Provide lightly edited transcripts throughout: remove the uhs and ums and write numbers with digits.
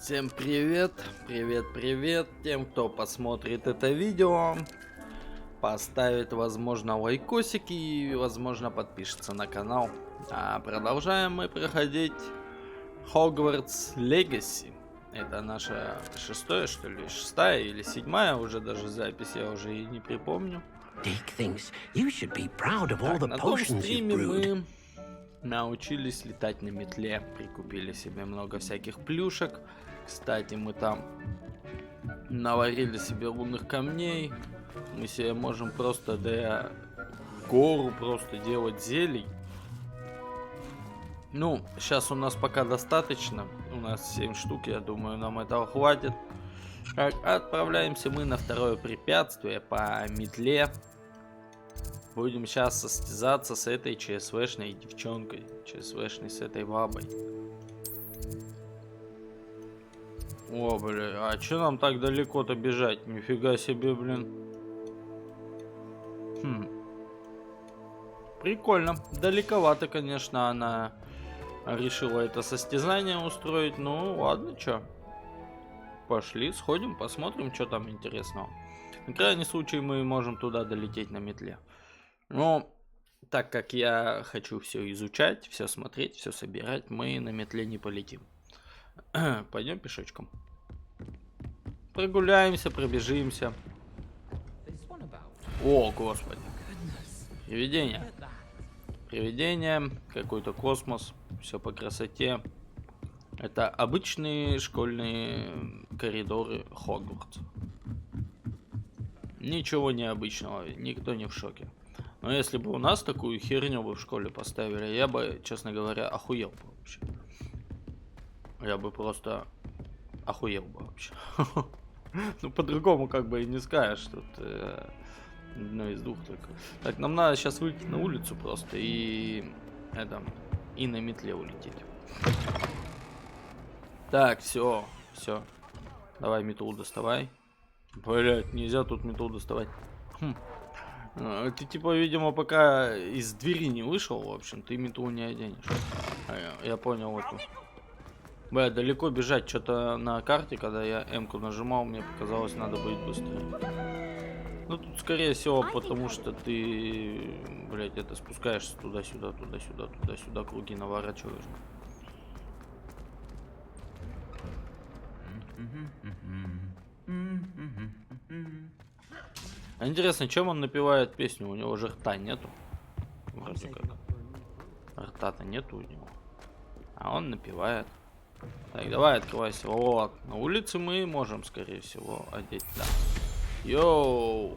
Всем привет, привет тем, кто посмотрит это видео, поставит, возможно, лайкосики и, возможно, подпишется на канал. А продолжаем мы проходить Hogwarts Legacy. Это наша шестая или седьмая уже даже запись, я уже и не припомню. Так, на том стриме мы научились летать на метле, прикупили себе много всяких плюшек. Кстати, мы там наварили себе лунных камней. Мы себе можем просто гору просто делать зелий. Ну, сейчас у нас пока достаточно. У нас 7 штук, я думаю, нам этого хватит. Так, отправляемся мы на второе препятствие по метле. Будем сейчас состязаться с этой ЧСВшной девчонкой. ЧСВшной с этой бабой. О, бля, а чё нам так далеко-то бежать? Нифига себе, блин. Прикольно. Далековато, конечно, она решила это состязание устроить. Ну, ладно, чё. Пошли, сходим, посмотрим, что там интересного. На крайний случай мы можем туда долететь на метле. Но, так как я хочу все изучать, все смотреть, все собирать, мы на метле не полетим. Пойдем пешочком. Прогуляемся, пробежимся. О, господи. Привидение. Привидение, какой-то космос, все по красоте. Это обычные школьные коридоры Хогвартса. Ничего необычного, никто не в шоке. Но если бы у нас такую херню бы в школе поставили, я бы, честно говоря, охуел бы вообще. Я бы просто охуел бы вообще. Ну, по-другому как бы и не скажешь. Тут одно из двух только. Так, нам надо сейчас выйти на улицу просто и на метле улететь. Так, все. Давай метлу доставай. Блять, нельзя тут метлу доставать. Ты типа, видимо, пока из двери не вышел, в общем, ты метлу не оденешь. Я понял вот. Бля, далеко бежать, что-то на карте, когда я М-ку нажимал, мне показалось, надо быть быстрее. Ну тут скорее всего, потому что ты, блять, это спускаешься туда-сюда, туда-сюда, туда-сюда, круги наворачиваешь. А интересно, чем он напевает песню? У него же рта нету. Вроде как. Рта-то нету у него. А он напевает. Так, давай открывайся. Вот. На улице мы можем, скорее всего, одеть. Да. Йоу.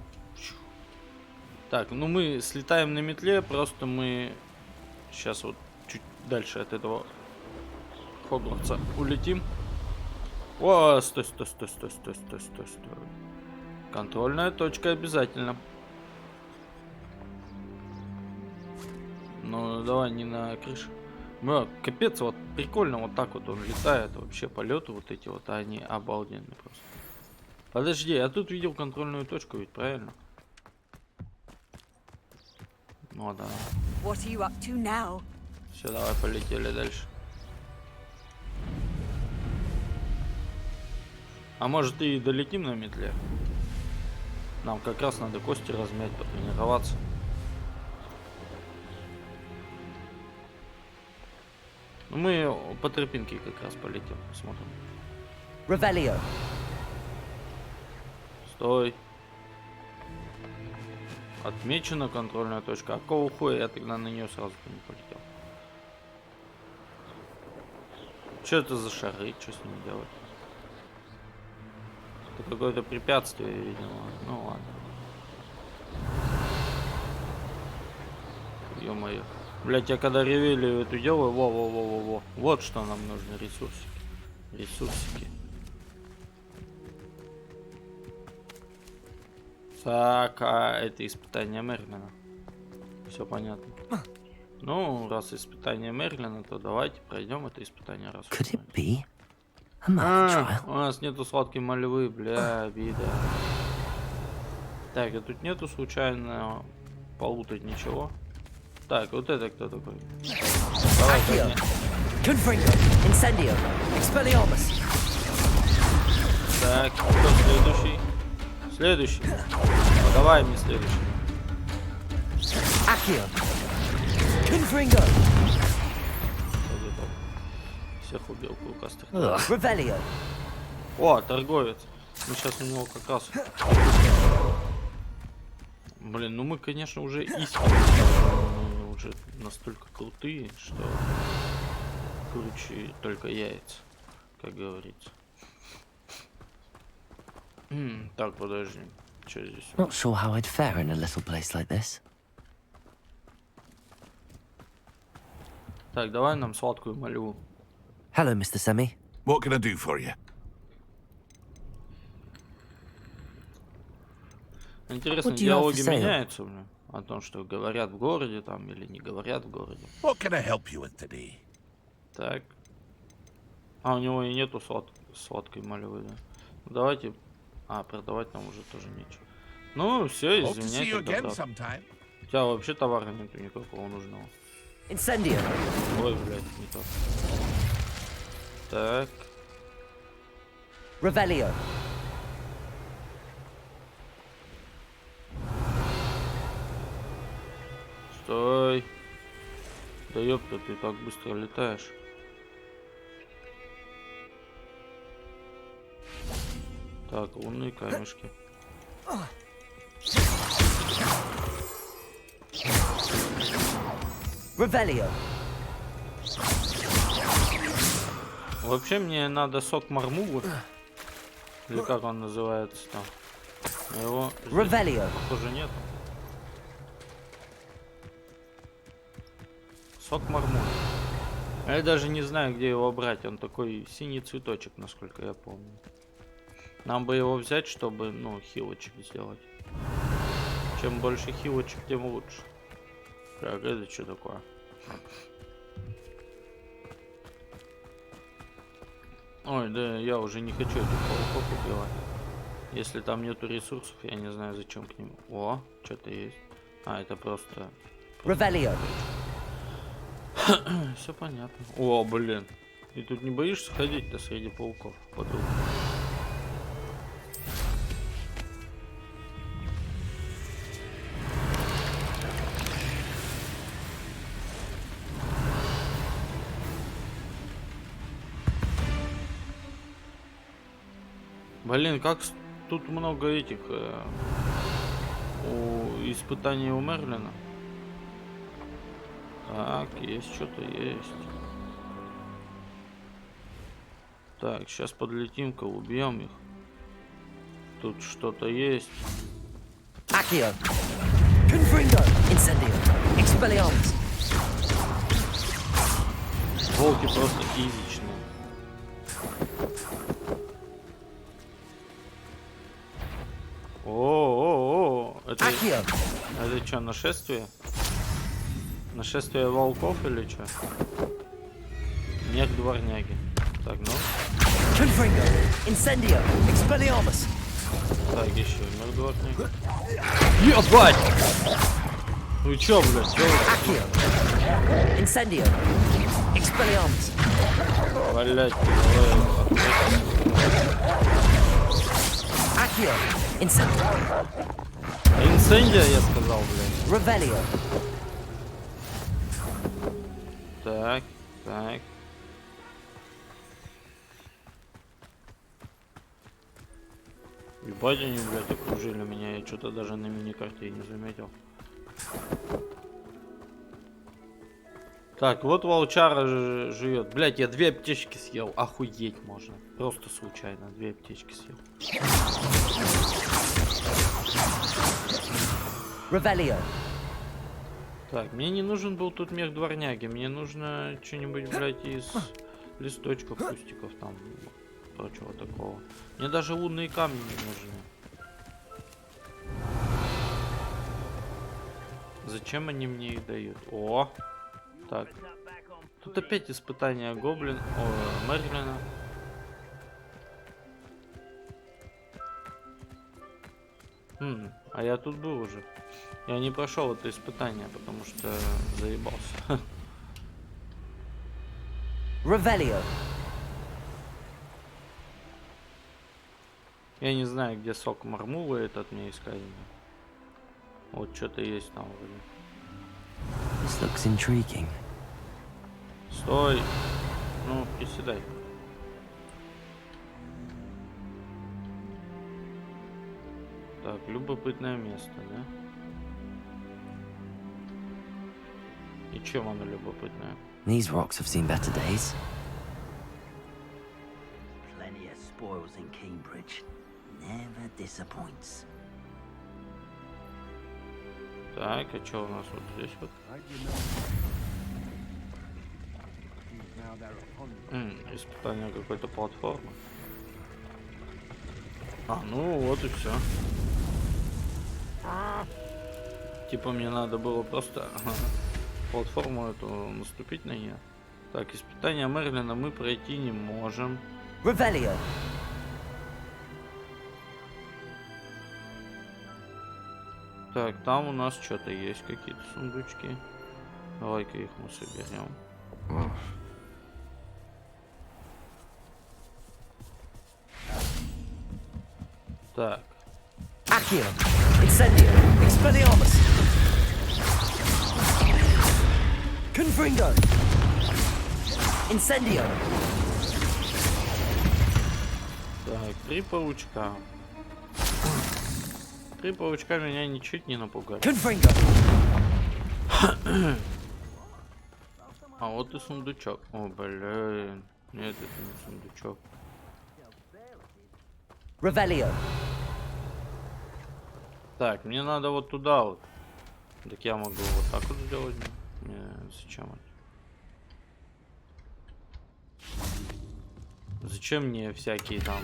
Так, ну мы слетаем на метле. Просто мы сейчас вот чуть дальше от этого Хогвартса улетим. О, стой. Контрольная точка обязательно. Ну, давай не на крыше. Бля, капец, вот прикольно вот так вот он летает. Вообще полеты вот эти вот, они обалденные просто. Подожди, я тут видел контрольную точку, ведь правильно? Ну да. Все, давай полетели дальше. А может и долетим на метле? Нам как раз надо кости размять, потренироваться. Мы по тропинке как раз полетим, посмотрим. Ревелио. Стой. Отмечена контрольная точка. А какого хуя я тогда на нее сразу не полетел? Что это за шары? Что с ними делать? Это какое-то препятствие, видимо. Ну ладно. Ё-моё. Блять, я когда ревели эту делаю, во. Вот что нам нужны ресурсики. Так, а это испытание Мерлина. Все понятно. Ну, раз испытание Мерлина, то давайте пройдем это испытание раз. У нас нету сладкой мальвы, бля, обида. Так, а тут нету случайно полутать ничего. Так, вот это кто такой? Давай, Так, кто следующий? Следующий. Ну, давай мне следующий. Accio. Confringo. Всех убил клыкастых. Revelio. О, торговец. Мы сейчас у него как раз... Блин, ну мы, конечно, уже истинные. Мы уже настолько крутые, что... Круче только яйца, как говорится. Так, подожди. Что здесь? Not sure how I'd fare in a little place like this. Так, давай нам сладкую малю. Hello, Mr. Semi. What can I do for you? Интересно, What do you have for диалоги sale? меняются, блин? О том, что говорят в городе там или не говорят в городе. What can I help you with today? Так. А, у него и нету сладкой малевы, да? Ну, давайте... А, продавать нам уже тоже нечего. Ну, все, Hope to see you извиняйте, again да. sometime. У тебя вообще товара нету никакого нужного. Incendio. Ой, блядь, не то. Так. Revelio. Стой. Да ёпта, ты так быстро летаешь. Так, лунные камешки. Revelio. Вообще мне надо сок мармугу. Или как он называется там. Но его здесь, Revelio. похоже, нету. Сок мармугу. Я даже не знаю, где его брать. Он такой синий цветочек, насколько я помню. Нам бы его взять, чтобы, ну, хилочек сделать. Чем больше хилочек, тем лучше. Так, это что такое? Ой, да я уже не хочу этих пауков убивать. Если там нету ресурсов, я не знаю, зачем к ним. О, что-то есть. А, это просто... Revelio. Все понятно. О, блин. Ты тут не боишься ходить-то среди пауков? Подруг. Блин, как тут много этих испытаний у Мерлина. Так, есть что-то есть. Так, сейчас подлетим-ка, убьем их. Тут что-то есть. Accio. Confringo. Incendio. Expelliarmus. Волки просто физичные. О, это что, нашествие? Нашествие волков или что? Мех дворняги. Так, ну. Confringo. Incendio. Expelliarmus. Так, еще мех дворняги. Ебать! Ну чё, блядь? Accio. Incendio. Expelliarmus. Блядь, Accio. Incendio. инцендия, я сказал, блядь. Revelio. Так, так. Ебать, они, блядь, окружили меня. Я что-то даже на мини-карте и не заметил. Так, вот волчара живет. Блядь, я 2 аптечки съел. Охуеть можно. Просто случайно 2 аптечки съел. Revelio. Так, мне не нужен был тут мех дворняги. Мне нужно что-нибудь, блядь, из листочков, кустиков там, прочего такого. Мне даже лунные камни не нужны. Зачем они мне их дают? О! Так. Тут опять испытание гоблин... О, Мерлина. А я тут был уже. Я не прошел это испытание, потому что заебался. Revelio. Я не знаю, где сок мармулы этот мне искать. Вот что-то есть там вроде. This looks intriguing. Стой! Ну, приседай. Так, любопытное место, да? И чем оно любопытное? These rocks have seen better days. Plenty of spoils in Cambridge. Never disappoints. Так, а что у нас вот здесь вот? Испытание какой-то платформы. А, ну вот и все. Типа мне надо было просто платформу эту наступить на нее. Так, испытание Мерлина мы пройти не можем. Revelio. Так, там у нас что-то есть, какие-то сундучки. Давай-ка их мы соберем. Так. Accio. Incendio. Expelliarmus. Confringo. Incendio. Так, 3 паучка. 3 паучка меня ничуть не напугали. Confringo. А вот и сундучок. О, блин. Нет, это не сундучок. Revelio. Так, мне надо вот туда вот. Так я могу вот так вот сделать. Не, зачем это? Зачем мне всякие там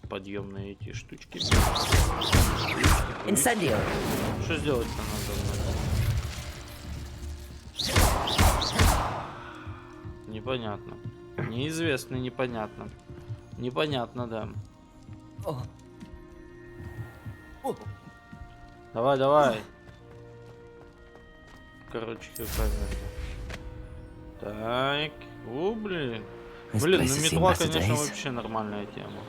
подъемные эти штучки? Incendio. Что сделать-то надо? Непонятно. Неизвестно, непонятно. Непонятно, да. Давай, давай. Короче, так. О, блин. Блин, ну метла, конечно, вообще нормальная тема.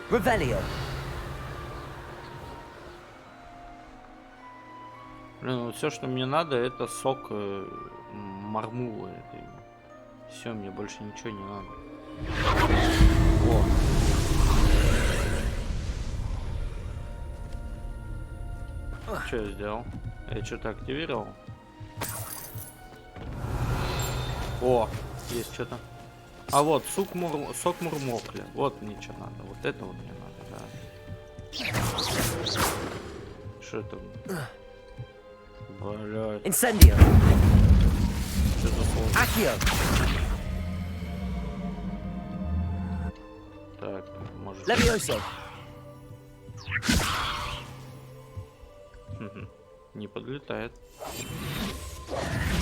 Revelio. Блин, вот все, что мне надо, это сок мармулы. Все, мне больше ничего не надо. О. Что я сделал? Я что-то активировал. О, есть что-то. А вот сок мурмокля. Вот мне что надо. Вот это вот мне надо, да. Что это? Блядь. Incendio. Что за слово? Accio. Так, может... Levioso. Не подлетает.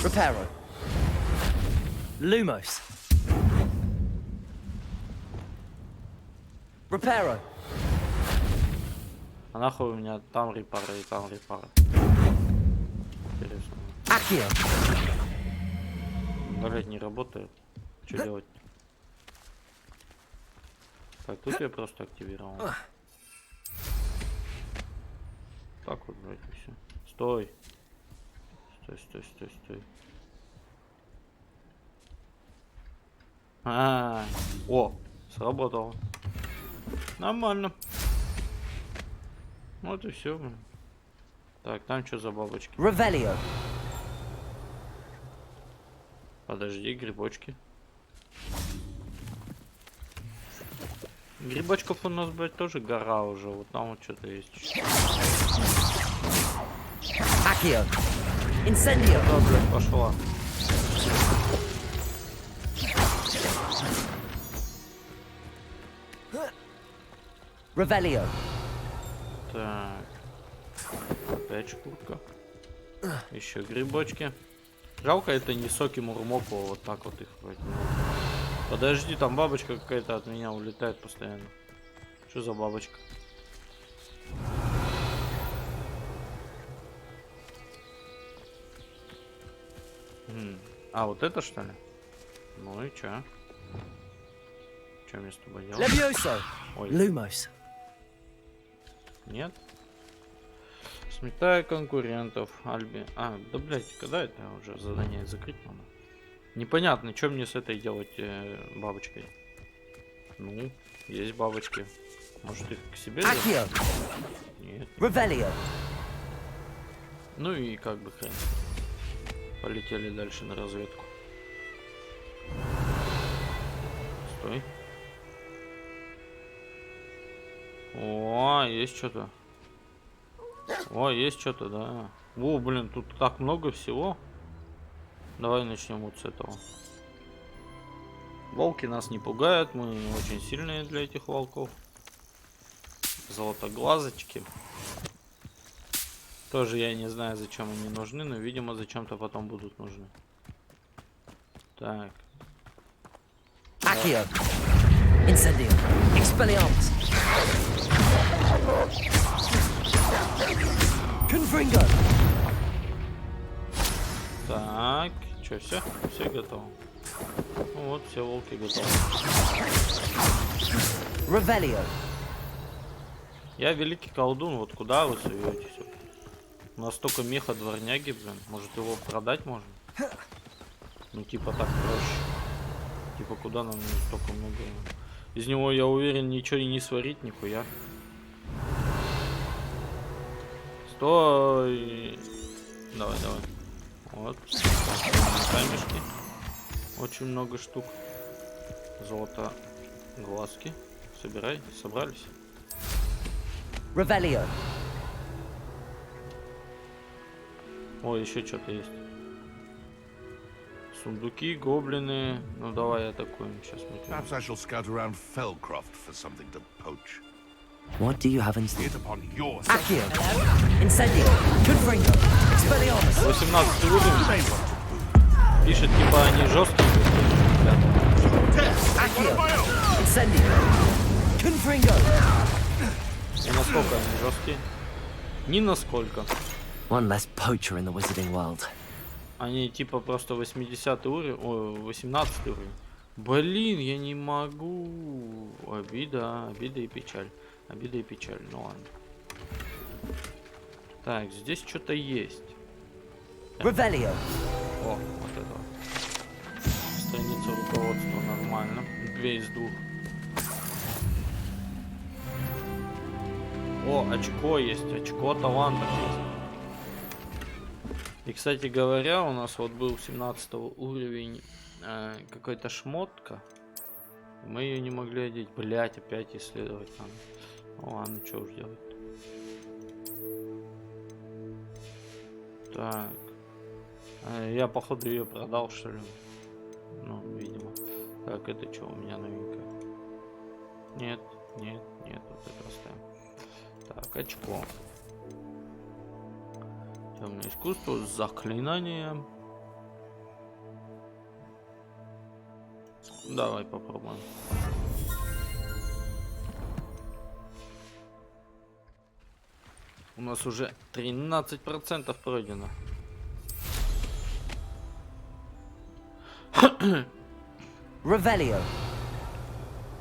Reparo. Lumos. Reparo. А нахуй у меня там репары и там репары. Интересно. Accio. Блять, не работает. Что делать? Так, тут я просто активировал. Так вот, вроде все. Стой. Стой, стой, стой, стой. О, сработало. Нормально. Вот и все. Так, там что за бабочки? Revelio. Подожди, грибочки. Грибочков у нас, блядь, тоже гора уже. Вот там вот что-то есть. Accio. Incendio. Да, блядь, пошла. Revelio. Так. Опять шкурка. Еще грибочки. Жалко, это не соки мурмокова, вот так вот их возьму. Подожди, там бабочка какая-то от меня улетает постоянно. Что за бабочка? А, вот это что ли? Ну и чё? Что мне с тобой делать? Levioso. Ой, Lumos. нет. Сметая конкурентов. Альби. А, да блять, когда это уже задание закрыть надо? Непонятно, что мне с этой делать бабочкой. Ну, есть бабочки. Может их к себе взять? Accio. Нет. Revelio. Ну и как бы хрен. Полетели дальше на разведку. Стой. О, есть что-то. О, есть что-то, да. О, блин, тут так много всего. Давай начнем вот с этого. Волки нас не пугают, мы очень сильные для этих волков. Золотоглазочки. Тоже я не знаю, зачем они нужны, но, видимо, зачем-то потом будут нужны. Так. Accio. Incendio. Expelliarmus. Confringo. Так, что, все? Все готовы. Ну вот, все волки готовы. Revelio. Я великий колдун, вот куда вы суетесь? У нас столько меха дворняги, блин. Может его продать можно? Ну типа так проще. Типа куда нам столько много? Из него, я уверен, ничего и не сварить, нихуя. Стой! Давай, давай. Вот. Камешки. Очень много штук. Золото. Глазки. Собирай. Собрались. Revelio. О, еще что-то есть. Сундуки, гоблины. Ну давай атакуем. Сейчас мы. Perhaps I shall scout around Fellcroft for something to poach. What do you have in store? Hit upon your Accio. Incendio. Confringo. Expelliarmus. 18 уровень. Пишет, типа они жесткие. Accio. Incendio. Confringo. И насколько они жесткие? Ни насколько. One less poacher in the wizarding world. Они типа просто 80 уровень. Ой, 18 уровень. Блин, я не могу. Обида, обида и печаль. Обида и печаль, ну ладно. Так, здесь что-то есть. Revelio. О, вот это вот. Страница руководства, нормально. 2 из 2. О, очко есть, очко талантов есть. И, кстати говоря, у нас вот был 17 уровень какой-то шмотка. Мы ее не могли одеть. Блять, опять исследовать надо. Ну ладно, что уж делать. Так. Я, походу, ее продал, что ли. Ну, видимо. Так, это что у меня новенькое? Нет, нет, нет, вот это оставим. Так, очко. Темное искусство, заклинание. Давай попробуем. У нас уже 13% пройдено. Revelio.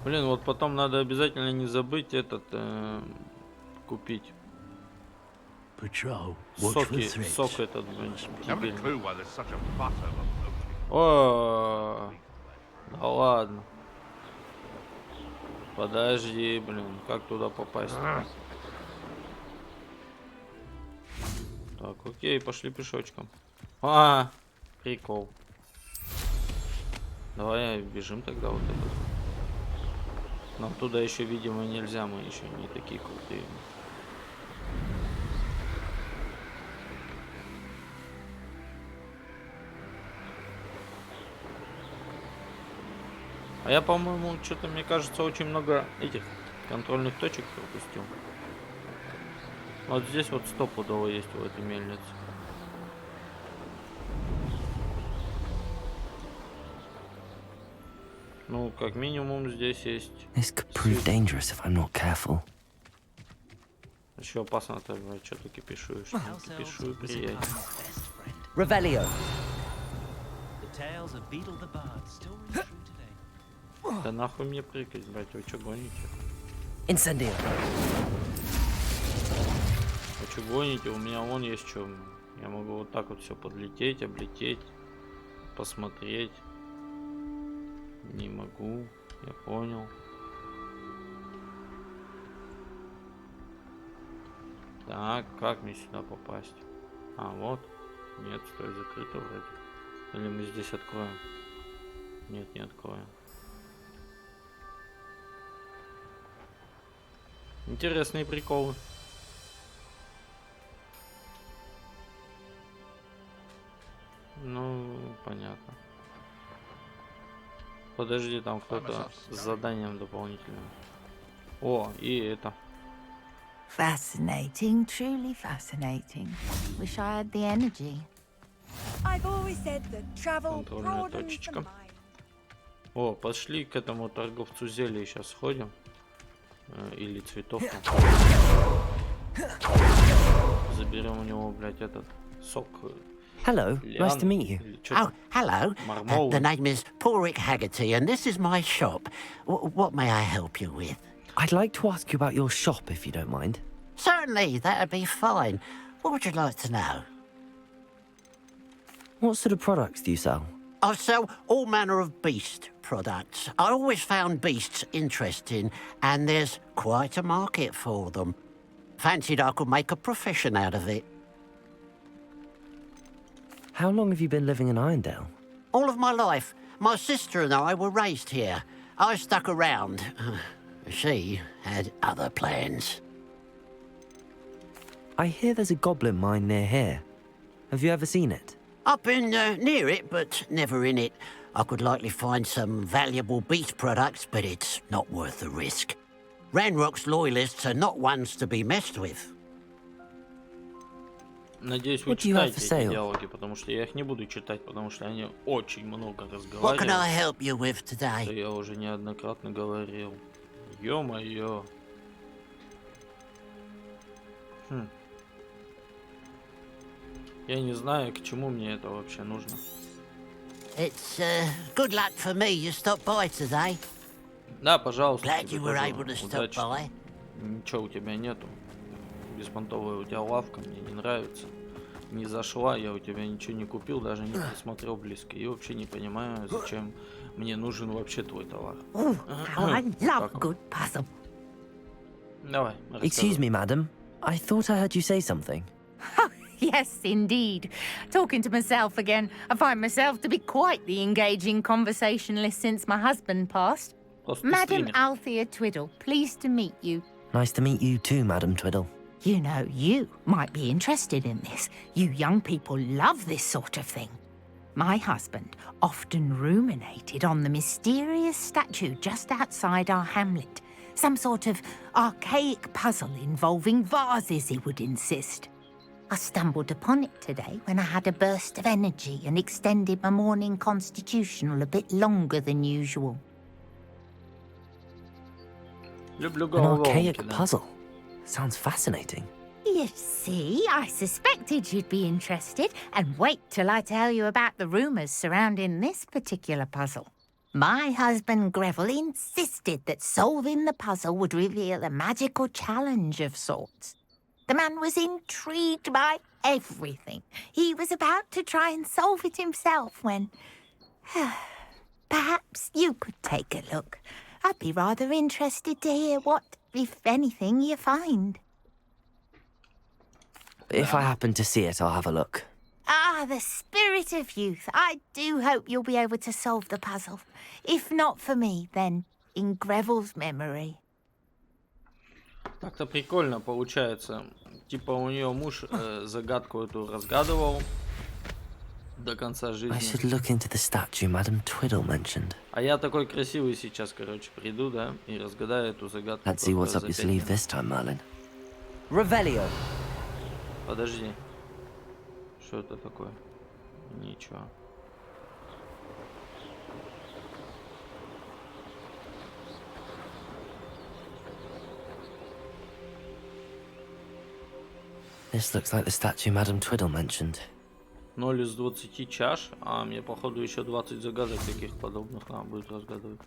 Блин, вот потом надо обязательно не забыть этот купить. Patrol. Сок этот, блин, I haven't a дебильный. clue why there's such a fuss over poaching. О, да ладно. Подожди, блин, как туда попасть? Так, окей, пошли пешочком. А, прикол. Давай бежим тогда вот этот. Нам туда еще, видимо, нельзя, мы еще не такие крутые. А я, по-моему, что-то, мне кажется, очень много этих контрольных точек пропустил. Вот здесь вот стопудово есть в этой мельнице. Ну, как минимум здесь есть. This could prove dangerous if I'm not careful. Еще опасно-то, что ты кипишуешь? Не кипишуй, приятель. Revelio. The tales of Beetle the Bard still ring true today. Да нахуй мне прыгать, блядь, вы чё гоните? Incendio. Вы чё гоните? У меня вон есть что. Я могу вот так вот все подлететь, облететь, посмотреть. Не могу, я понял. Так, как мне сюда попасть? А, вот. Нет, стой, закрыто вроде. Или мы здесь откроем? Нет, не откроем. Интересные приколы. Ну, понятно. Подожди, там кто-то с заданием дополнительным. О, и это. Fascinating, truly fascinating. Wish I had the energy. I've always said that travel Контрольная broadens the точечка. mind. О, пошли к этому торговцу зелья сейчас сходим. Или цветов. Заберем у него, блядь, этот сок. Hello, nice to meet you. Oh, hello. Marmol. The name is Porrick Haggerty, and this is my shop. What may I help you with? I'd like to ask you about your shop, if you don't mind. Certainly, that'd be fine. What would you like to know? What sort of products do you sell? I sell all manner of beast products. I always found beasts interesting, and there's quite a market for them. Fancied I could make a profession out of it. How long have you been living in Irondale? All of my life. My sister and I were raised here. I stuck around. She had other plans. I hear there's a goblin mine near here. Have you ever seen it? I've been near it, but never in it. I could likely find some valuable beast products, but it's not worth the risk. Ranrock's loyalists are not ones to be messed with. Надеюсь, вы What do you have читаете for эти sale? диалоги, потому что я их не буду читать, потому что они очень много What can разговаривают. I help you with Это today? я уже неоднократно говорил. Ё-моё. Я не знаю, к чему мне это вообще нужно. It's good luck for me you stopped by today. Да, пожалуйста. Glad тебе you were тоже able to stop удачи. by. Ничего у тебя нету. Беспонтовая у тебя лавка, мне не нравится. Не зашла, я у тебя ничего не купил, даже не посмотрел близко. И вообще не понимаю, зачем мне нужен вообще твой товар. Oh, I love Так. good puzzle. Давай, Excuse me, madam. I thought I heard you say something. Yes, indeed. Talking to myself again. I find myself to be quite the engaging conversationalist since my husband passed. Просто Madam стример. Althea Twiddle, pleased to meet you. Nice to meet you too, Madam Twiddle. You know, you might be interested in this. You young people love this sort of thing. My husband often ruminated on the mysterious statue just outside our hamlet. Some sort of archaic puzzle involving vases, he would insist. I stumbled upon it today when I had a burst of energy and extended my morning constitutional a bit longer than usual. Люблю An головоломки, archaic да. puzzle. Sounds fascinating. You see, I suspected you'd be interested, and wait till I tell you about the rumours surrounding this particular puzzle. My husband Greville insisted that solving the puzzle would reveal a magical challenge of sorts. The man was intrigued by everything. He was about to try and solve it himself when... Perhaps you could take a look. I'd be rather interested to hear what, if anything, you find. If I happen to see it, I'll have a look. Ah, the spirit of youth. I do hope you'll be able to solve the puzzle. If not for me, then in Greville's memory. Так-то прикольно получается. Типа у нее муж загадку эту разгадывал до конца I жизни. should look into the statue Madam Twiddle mentioned. А я такой красивый сейчас, короче, приду, да, и разгадаю эту загадку. Let's see what's только up your за 5 sleeve минут. this time, Merlin. Revelio. Подожди. Что это такое? Ничего. This looks like the statue Madam Twiddle mentioned. 0 из 20 чаш, а мне походу еще 20 загадок таких подобных надо будет разгадывать.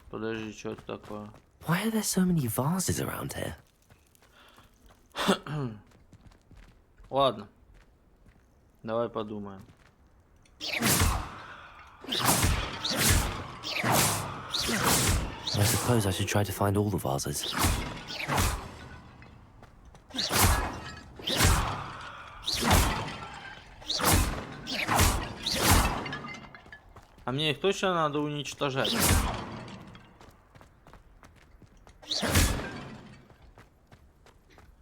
Подожди, что это такое? Why are there so many vases around here? Ладно. Давай подумаем. I suppose I should try to find all the vases. А мне их точно надо уничтожать?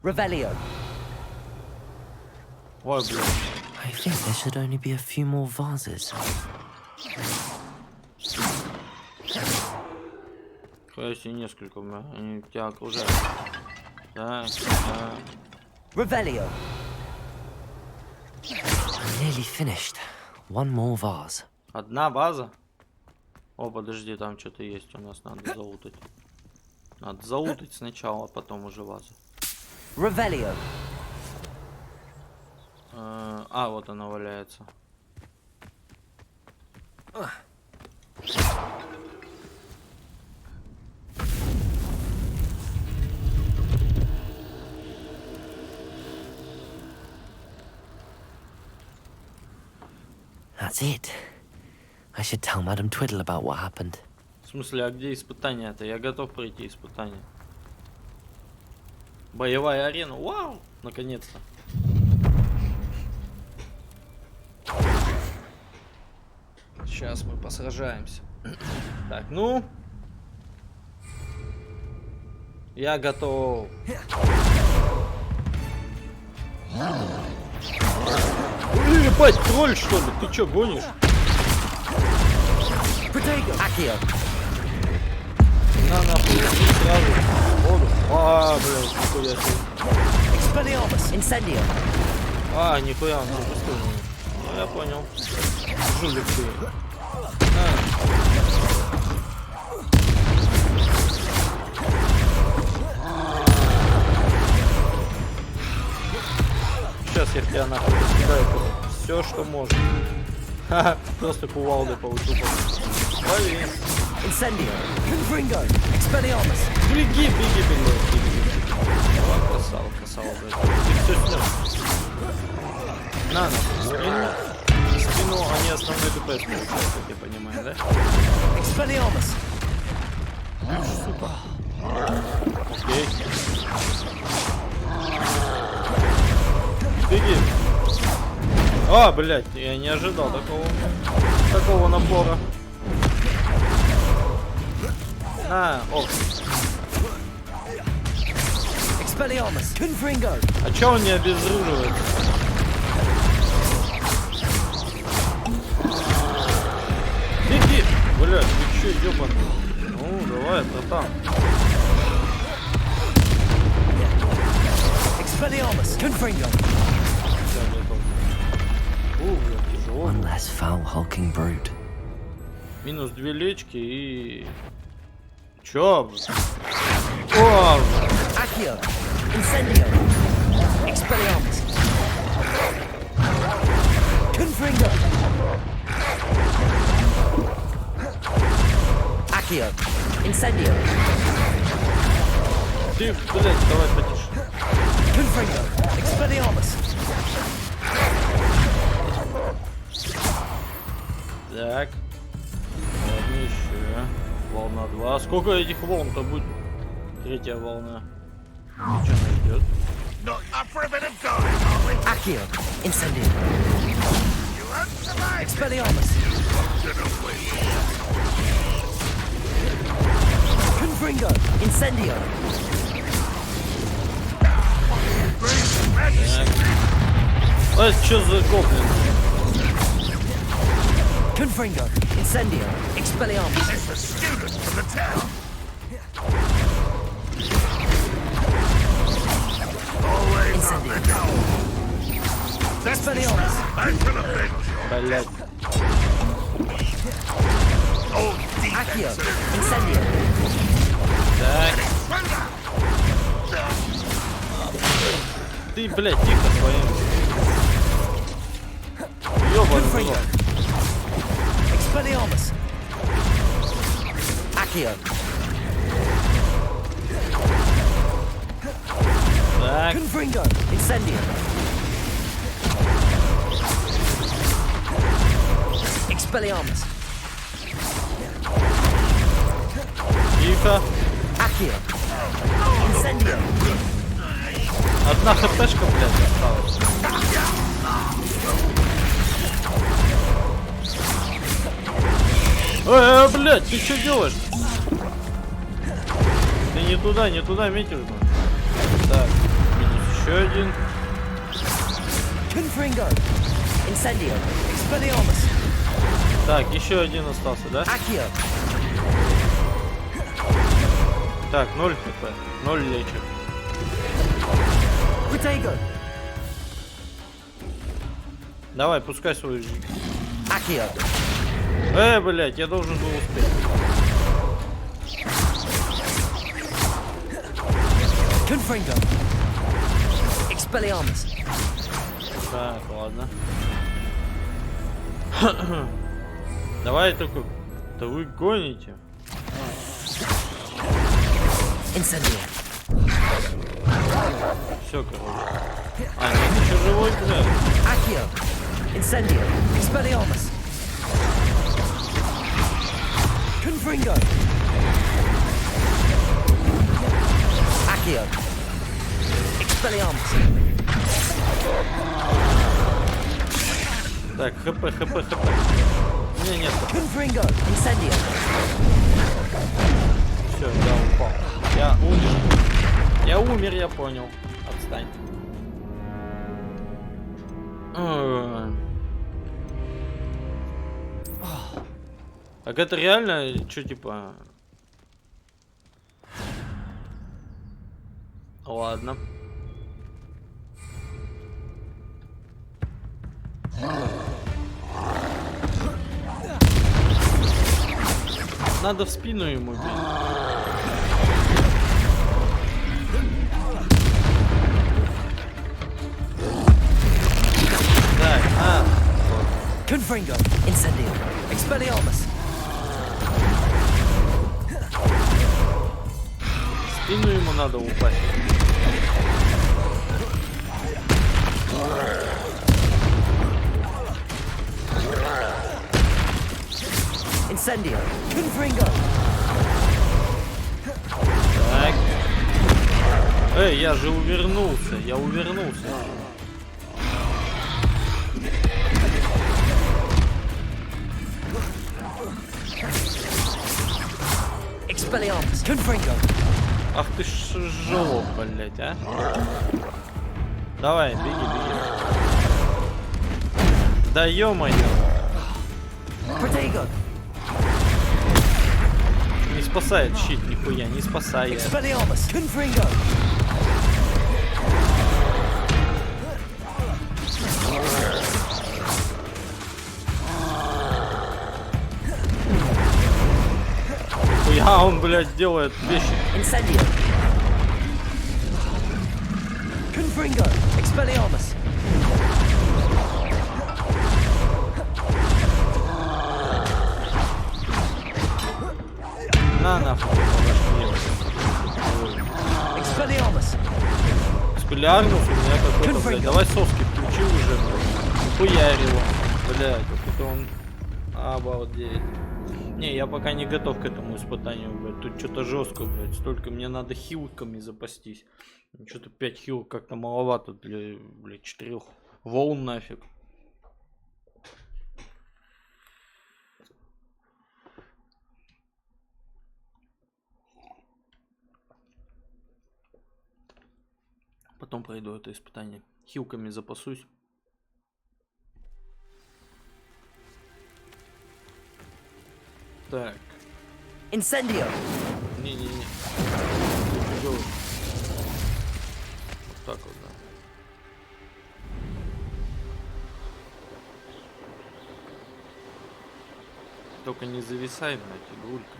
Revelio. Ой, блин. I think there should only be a few more vases. Если несколько, они тебя окружают. Так, Revelio. I'm nearly finished. One more vase. Одна ваза? О, подожди, там что-то есть у нас, надо залутать. Надо залутать сначала, а потом уже вазу. Revelio. А, вот она валяется. That's it. I should tell Madam Twiddle about what happened. В смысле, а где испытание-то? Я готов пройти испытание. Боевая арена. Вау! Наконец-то. Сейчас мы посражаемся. Так, ну. Я готов. Ебать, тролль, что ли? Ты чё, гонишь? Accio. На нахуй, иди сразу. Воду. А, блядь, нихуя себе. Expelliarmus. Incendio. А, нихуя, он пропустил меня. Ну, я понял. Жулик ты. Сейчас я тебя нахуй раскидаю все, что можно. Ха-ха, просто кувалды получил. Блин. Incendio. Confringo. Expelliarmus. Беги, блядь. О, красава, блядь. Ты все снес. На, нахуй, спину, они основной ДПС получают, как я понимаю, да? Expelliarmus. Сука. Окей. Беги. А, блядь, я не ожидал такого напора. На, ок. Expelliarmus. Confringo. А чё он не обезоруживает? Беги! Блядь, ты чё, ёбаный? Ну, давай, братан. Expelliarmus. Confringo. Блядь, тяжело. One less foul hulking brute. Минус 2 лечки и... Чё, блядь? О, блядь. Accio. Incendio. Expelliarmus. Confringo. Accio. Incendio. Ты, блядь, давай потише. Confringo. Expelliarmus. Так. Ладно, еще. Волна 2. Сколько этих волн-то будет? Третья волна. Что она идет? Not up for a bit of time, are we? Accio. Incendio. You won't survive. Expelliarmus. Confringo. Incendio. Так. А что за гоблин? Confringo. Incendio. Expelliarmus. It's the students from the town. Always Incendio. Expelliarmus. Back to the bench. Блядь. Oh, Accio. Incendio. Так. Ты, блядь, тихо своим. Ёбаный Confringo. рот. Expelliarmus. Accio. Confringo. Incendio. Expelliarmus. Тихо. Accio. Incendio. Одна хпшка, блядь, осталась. Блядь, ты что делаешь? Ты не туда метишь. Так, минус еще один. Confringo. Incendio. Expelliarmus. Так, еще один остался, да? Accio. Так, 0 хп, 0 лечит. Protego. Давай, пускай свою жизнь. Accio. Блядь, я должен был успеть. Confringo. Expelliarmus. Так, ладно. Давай только... Да вы гоните. Incendio. Все, короче. Нет, еще живой, блядь. Accio. Incendio. Expelliarmus. Confringo. Accio. Expelliarmus. Так, хп. Не, нет. Confringo. Incendio. Все, я упал. Я умер, я понял. Отстань. Так это реально, что типа... Ладно. Надо в спину ему бить. Так, Confringo. Incendio. Expelliarmus. в спину ему надо упасть. Incendio. Confringo. Так. Я же увернулся. Я увернулся. Expelliarmus. Confringo. Ах ты ж жлоб, блять, а. Давай, беги. Да ё-моё. Protego. Не спасает щит, нихуя, не спасает. Expelliarmus. Confringo. Нихуя он, блядь, делает вещи. Incendio. Confringo. Expelliarmus. На нахуй, по Expelliarmus. Экспеллиармус у меня какой-то, блядь. Давай соски включи уже, блядь. Хуярь его. Блядь, вот это он... Обалдеть. Не, я пока не готов к этому испытанию, блядь. Тут что-то жестко, блядь. Столько мне надо хилками запастись. Что-то 5 хил как-то маловато для, блядь, 4 волн нафиг. Потом пройду это испытание. Хилками запасусь. Так. Incendio. Не-не-не. Вот так вот, да. Только не зависай, блядь, игрулька.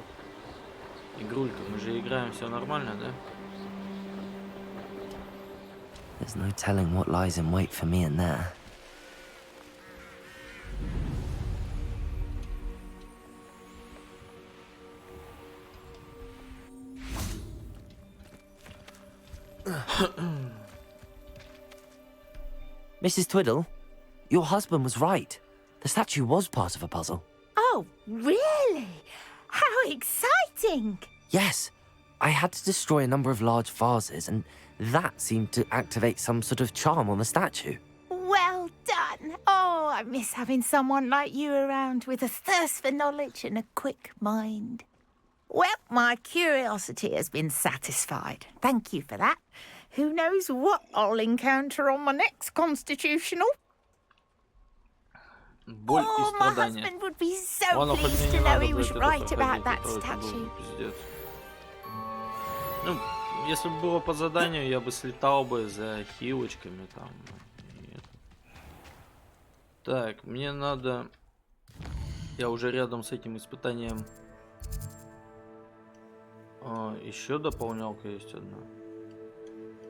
Игрулька, мы же играем, все нормально, да? There's no telling what lies in wait for me in there. Mrs. Twiddle, your husband was right. The statue was part of a puzzle. Oh, really? How exciting! Yes, I had to destroy a number of large vases, and that seemed to activate some sort of charm on the statue. Well done. Oh, I miss having someone like you around with a thirst for knowledge and a quick mind. Well, my curiosity has been satisfied. Thank you for that. Who knows what I'll encounter on my next constitutional? Боль и Oh, my страдания. husband would be so Ладно, хоть pleased мне to не know надо he was это right about проходить, that а то это был statue. пиздец. Ну, если бы было по заданию, я бы слетал бы за хилочками там. И это. Так, мне надо... Я уже рядом с этим испытанием. Еще дополнялка есть одна.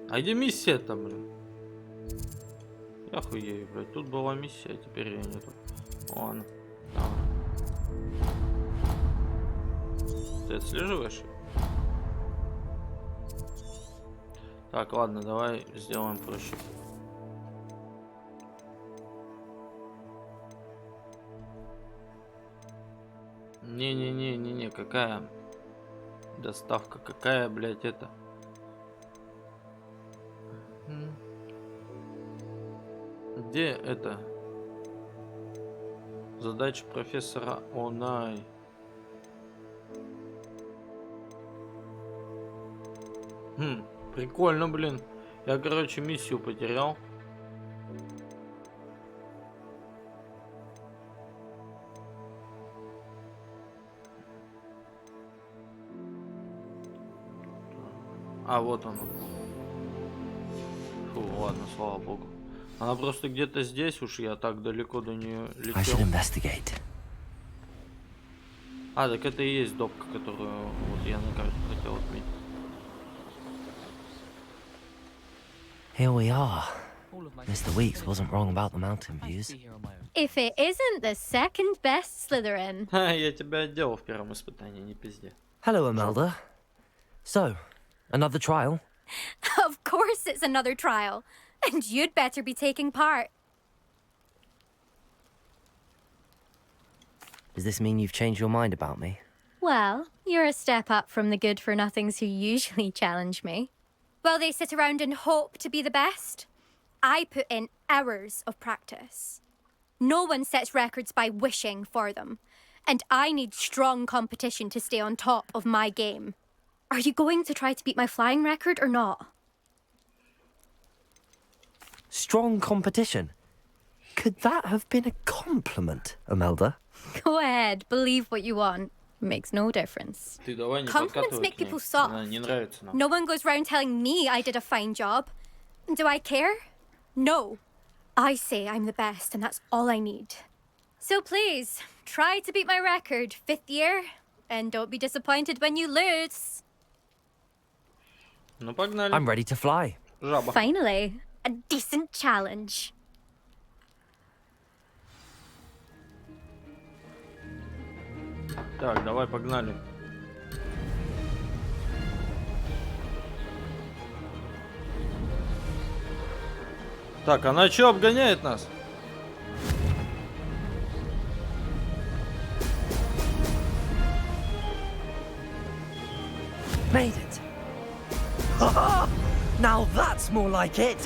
А где миссия-то, блин? Я хуею, блядь. Тут была миссия, а теперь ее нету. Ладно. Ты отслеживаешь? Так, ладно, давай сделаем проще. Не-не-не-не-не, какая доставка, какая, блядь, это? Где это? Задача профессора Онай. Прикольно, блин. Я, короче, миссию потерял. А, вот он. Фу, ладно, слава богу. Она просто где-то здесь, уж я так далеко до нее летел. А, так это и есть допка, которую вот я на карте хотел отметить. Here we are. Mr. Weeks wasn't wrong about the mountain views. If it isn't the second best Slytherin. Я тебя отделал в первом испытании, не пизде. Hello, Imelda. So, another trial? Of course it's another trial. And you'd better be taking part. Does this mean you've changed your mind about me? Well, you're a step up from the good-for-nothings who usually challenge me. While they sit around and hope to be the best, I put in hours of practice. No one sets records by wishing for them. And I need strong competition to stay on top of my game. Are you going to try to beat my flying record or not? Strong competition? Could that have been a compliment, Imelda? Go ahead, believe what you want. Makes no difference. Ты давай не Compliments подкатывай make к ней. people soft. Она не нравится нам. No one goes round telling me I did a fine job. Do I care? No. I say I'm the best, and that's all I need. So please, try to beat my record, 5th year, and don't be disappointed when you lose. Ну погнали. I'm ready to fly. Жаба. Finally, a decent challenge. Так, давай погнали. Так, она чё, обгоняет нас? Made it. Now that's more like it.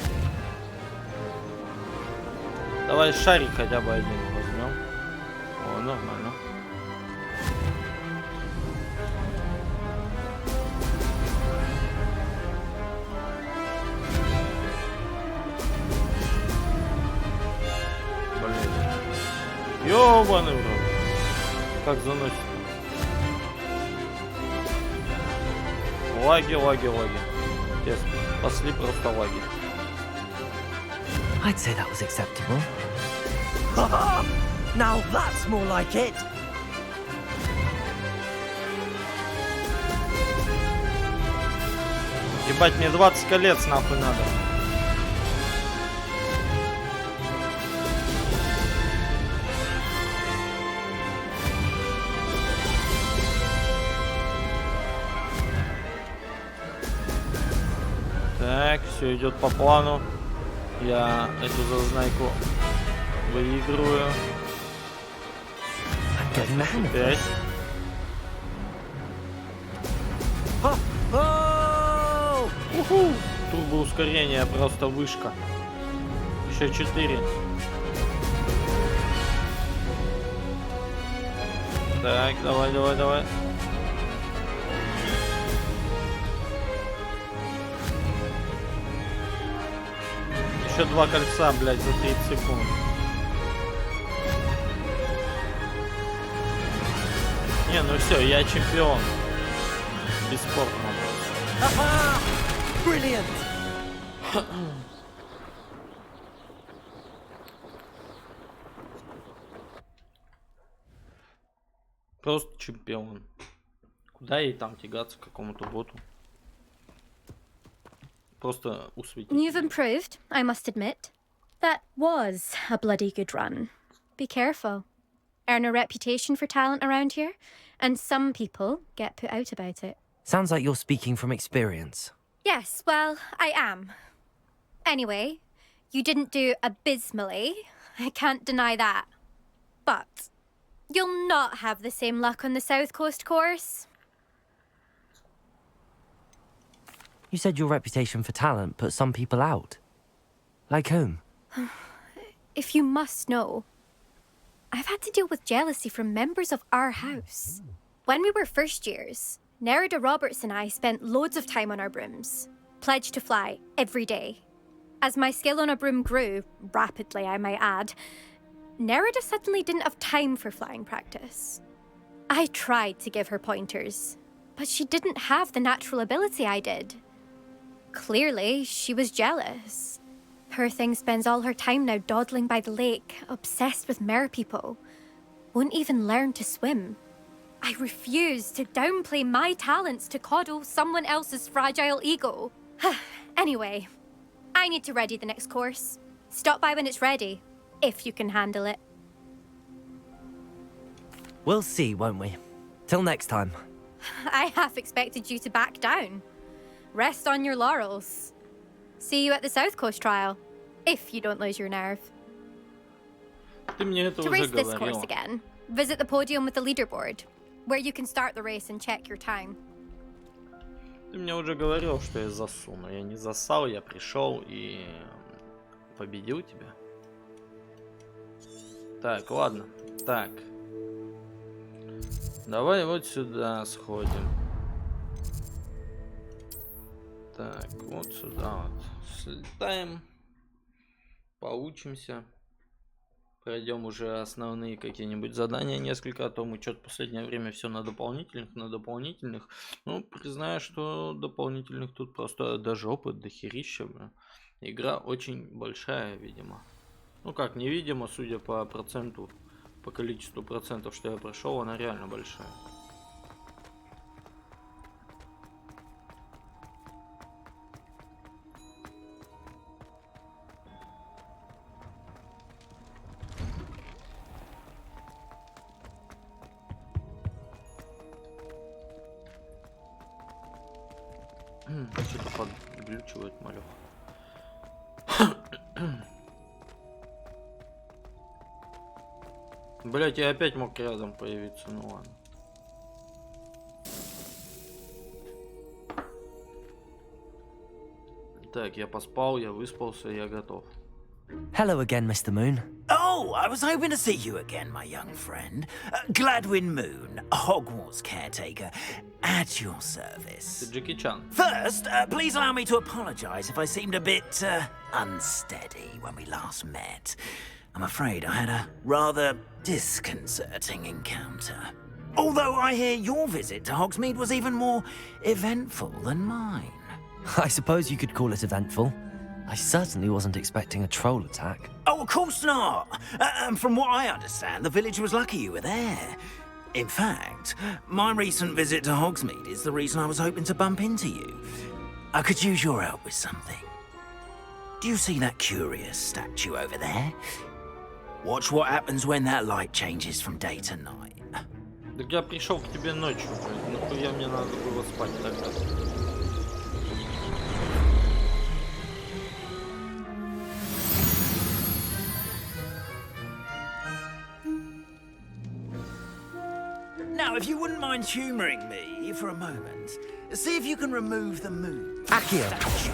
Давай шарик хотя бы один возьмем. О, нормально. Блин. Ёбаный в рот. Как заносит. Лаги, лаги, лаги. Yes. Пошли просто лаги. I'd say that was acceptable. Now that's more like it. Ебать, мне 20 колец нахуй надо. Так, все идет по плану. Я эту зазнайку выигрываю. Опять. Уху! Турбоускорение, просто вышка. Еще 4. Так, давай. Еще 2 кольца, блядь, за 30 секунд. Не, ну все, я чемпион. Бесспорно просто. Brilliant! Просто чемпион. Куда ей там тягаться к какому-то боту? Просто усветить. You've improved, I must admit. That was a bloody good run. Be careful. Earn a reputation for talent around here, and some people get put out about it. Sounds like you're speaking from experience. Yes, well, I am. Anyway, you didn't do abysmally. I can't deny that. But you'll not have the same luck on the South Coast course. You said your reputation for talent put some people out. Like whom? If you must know, I've had to deal with jealousy from members of our house. When we were first years, Nerida Roberts and I spent loads of time on our brooms, pledged to fly every day. As my skill on a broom grew, rapidly I might add, Nerida suddenly didn't have time for flying practice. I tried to give her pointers, but she didn't have the natural ability I did. Clearly, she was jealous. Poor thing spends all her time now dawdling by the lake, obsessed with merpeople. Won't even learn to swim. I refuse to downplay my talents to coddle someone else's fragile ego. Anyway, I need to ready the next course. Stop by when it's ready, if you can handle it. We'll see, won't we? Till next time. I half expected you to back down. Rest on your laurels. See you at the South Coast trial, if you don't lose your nerve. Ты мне это To уже race this course говорила. again, visit the podium with the leaderboard, where you can start the race and check your time. Ты мне уже говорил, что я засу, но я не засал, я пришел и победил тебя. Так, ладно. Так. Давай вот сюда сходим. Так, вот сюда вот. Слетаем. Поучимся. Пройдем уже основные какие-нибудь задания несколько, а то мы что-то в последнее время все на дополнительных. Ну, признаю, что дополнительных тут просто до жопы, до херища. Игра очень большая, видимо. Ну как, невидимо, судя по проценту, по количеству процентов, что я прошел, она реально большая. Что-то подглючивает, малёх. Блять, я опять мог рядом появиться, ну ладно. Так, я поспал, я выспался, я готов. Hello again, Mr. Moon. Oh, I was hoping to see you again, my young friend. Gladwin Moon, Hogwarts caretaker, at your service. Jackie Chan. First, please allow me to apologize if I seemed a bit unsteady when we last met. I'm afraid I had a rather disconcerting encounter. Although I hear your visit to Hogsmeade was even more eventful than mine. I suppose you could call it eventful. I certainly wasn't expecting a troll attack. Oh, of course not. And from what I understand, the village was lucky you were there. In fact, my recent visit to Hogsmeade is the reason I was hoping to bump into you. I could use your help with something. Do you see that curious statue over there? Watch what happens when that light changes from day to night. Так я пришел к тебе ночью, блядь. Нахуя мне надо было спать тогда? Now, if you wouldn't mind humouring me for a moment, see if you can remove the moon. Accio. Statue.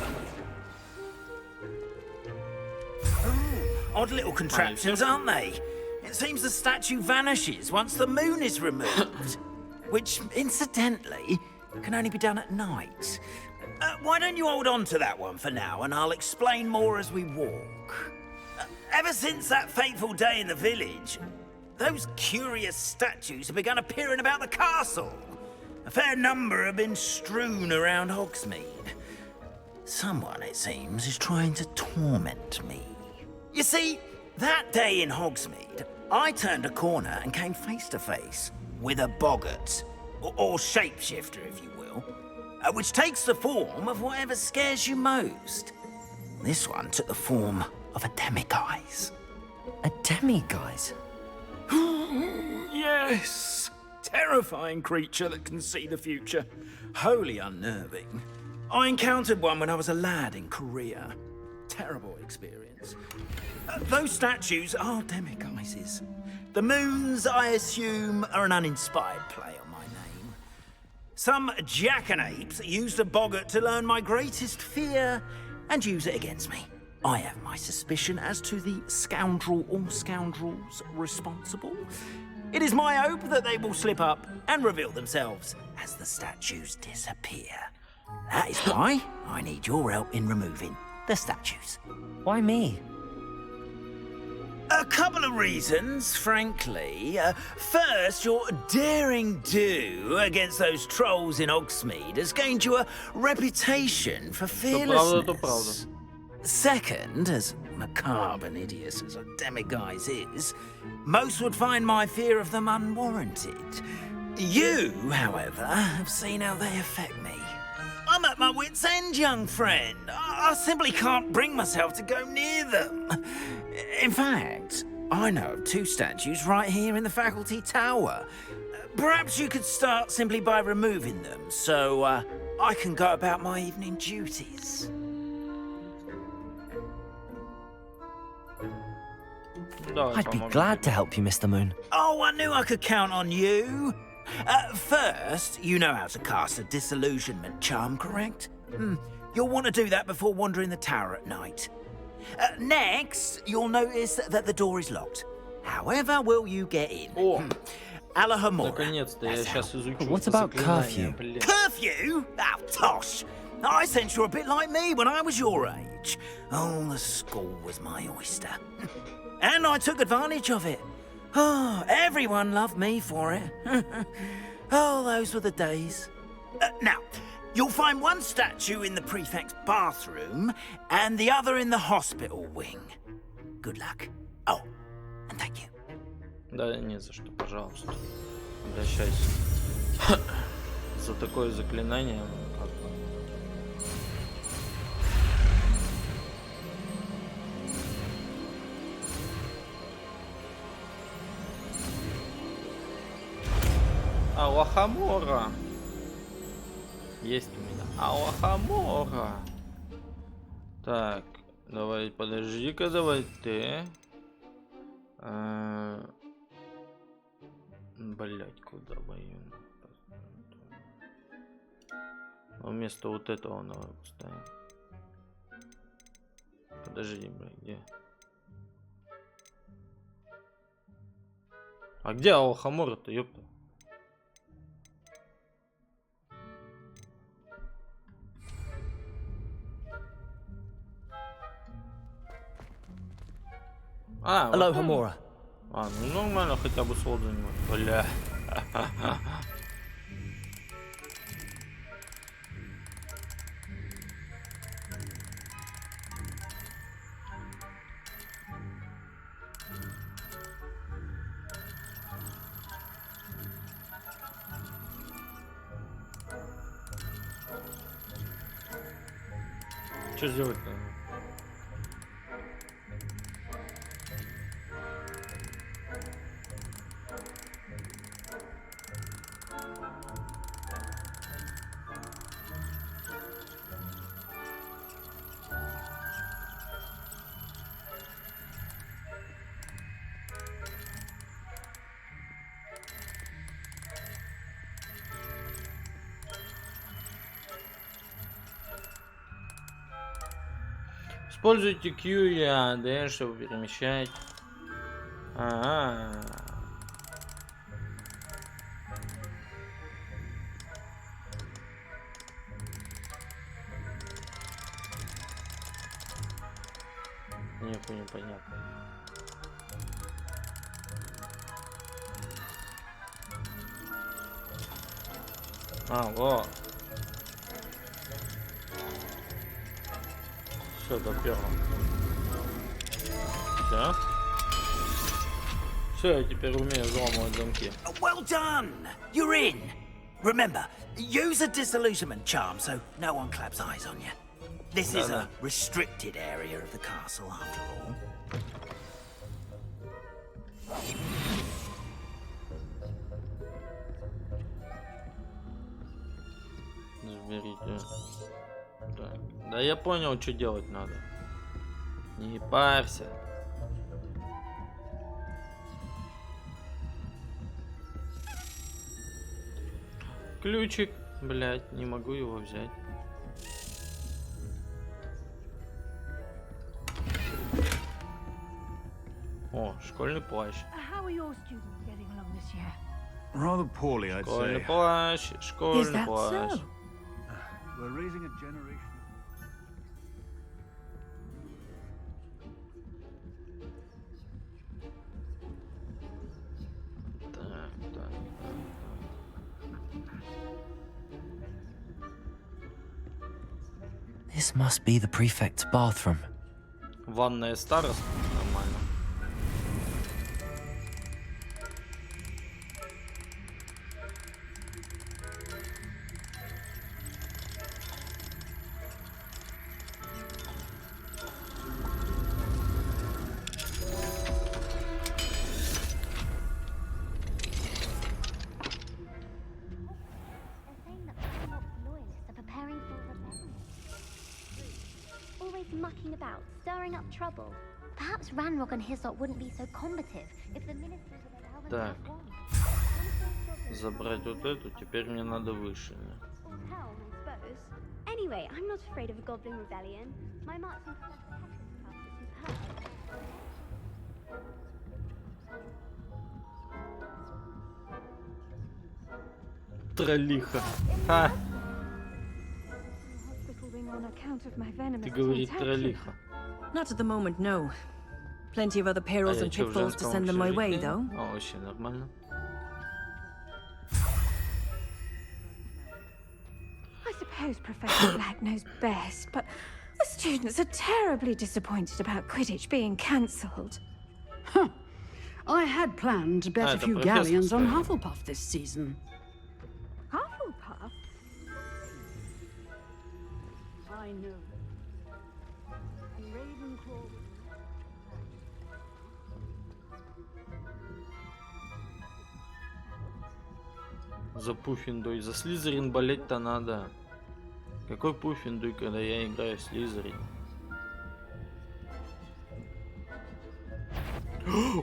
Ooh, odd little contraptions, aren't they? It seems the statue vanishes once the moon is removed. Which, incidentally, can only be done at night. Why don't you hold on to that one for now, and I'll explain more as we walk. Ever since that fateful day in the village, those curious statues have begun appearing about the castle. A fair number have been strewn around Hogsmeade. Someone, it seems, is trying to torment me. You see, that day in Hogsmeade, I turned a corner and came face to face with a boggart, or shapeshifter, if you will, which takes the form of whatever scares you most. This one took the form of a demiguise. A demiguise? Yes! Terrifying creature that can see the future. Wholly unnerving. I encountered one when I was a lad in Korea. Terrible experience. Those statues are demiguises. The moons, I assume, are an uninspired play on my name. Some jackanapes used a boggart to learn my greatest fear and use it against me. I have my suspicion as to the scoundrel or scoundrels responsible. It is my hope that they will slip up and reveal themselves as the statues disappear. That is why I need your help in removing the statues. Why me? A couple of reasons, frankly. First, your daring do against those trolls in Hogsmeade has gained you a reputation for fearlessness. Second, as macabre and hideous as a demiguise is, most would find my fear of them unwarranted. You, however, have seen how they affect me. I'm at my wit's end, young friend. I simply can't bring myself to go near them. In fact, I know of two statues right here in the faculty tower. Perhaps you could start simply by removing them, so I can go about my evening duties. I'd be glad to help you, Mr. Moon. Oh, I knew I could count on you. First, you know how to cast a disillusionment charm, correct? You'll want to do that before wandering the tower at night. Next, you'll notice that the door is locked. However will you get in? Наконец-то я сейчас изучу. What about curfew? Curfew? Oh, tosh. I sense you're a bit like me when I was your age. Oh, the school was my oyster. And I took advantage of it. Oh, everyone loved me for it. Oh, those were the days. Now, you'll find one statue in the prefect's bathroom and the other in the hospital wing. Good luck. Oh, and thank you. Да, не за что, пожалуйста. Обращайся. За такое заклинание, как бы. Алахамора. Есть у меня Алахамора. Так, давай, подожди-ка, давай ты. Блять, куда воюем? Вместо вот этого надо поставить. Подожди, блядь, где? А где Алахамора-то, ёпта? Aloha, Mora. Ну нормально, хотя бы слот занимать. Бля. Что сделать-то? Используйте Q и AD, чтобы перемещать. Нихуя непонятно. Вот. Все, до первого. Все. Все, я теперь умею взломывать замки. Well done! You're in! Remember, use a disillusionment charm so no one claps eyes on you. This is a restricted area of the castle, after all. Заберите. Так. Да я понял, что делать надо. Не парься. Ключик, блять, не могу его взять. О, школьный плащ. Rather poorly, I'd Школьный say. плащ, школьный плащ. We're raising a generation. Так. This must be the prefect's bathroom. Ванная староста. Нормально. Mucking about, stirring up trouble. Perhaps Ranrock and his lot wouldn't be so combative if the ministers of the Elven Так. Забрать вот эту, теперь мне надо выше. Anyway, I'm not afraid of a goblin rebellion. My marks and Троллиха. Ха. Ты говоришь троллиха. Not at the moment, no. Plenty of other perils and pitfalls to send them my way, though. О, вообще нормально. I suppose Professor Black knows best, but the students are terribly disappointed about Quidditch being cancelled. Huh. I had planned to bet a few galleons on Hufflepuff this season. Hufflepuff? I know. За Пуффиндуй. За Слизерин болеть-то надо. Какой Пуффиндуй, когда я играю в Слизерин?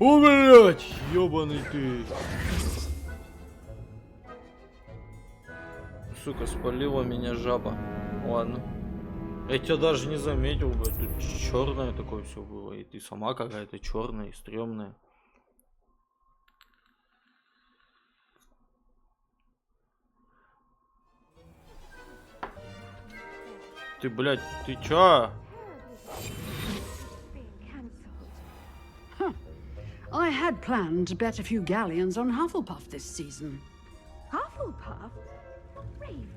О, блять! Ёбаный ты! Сука, спалила меня жаба. Ладно. Я тебя даже не заметил бы. Тут черное такое все было. И ты сама какая-то черная и стрёмная. Ты, блядь, ты чё? Huh. I had planned to bet a few galleons on Hufflepuff this season. Hufflepuff? Raven.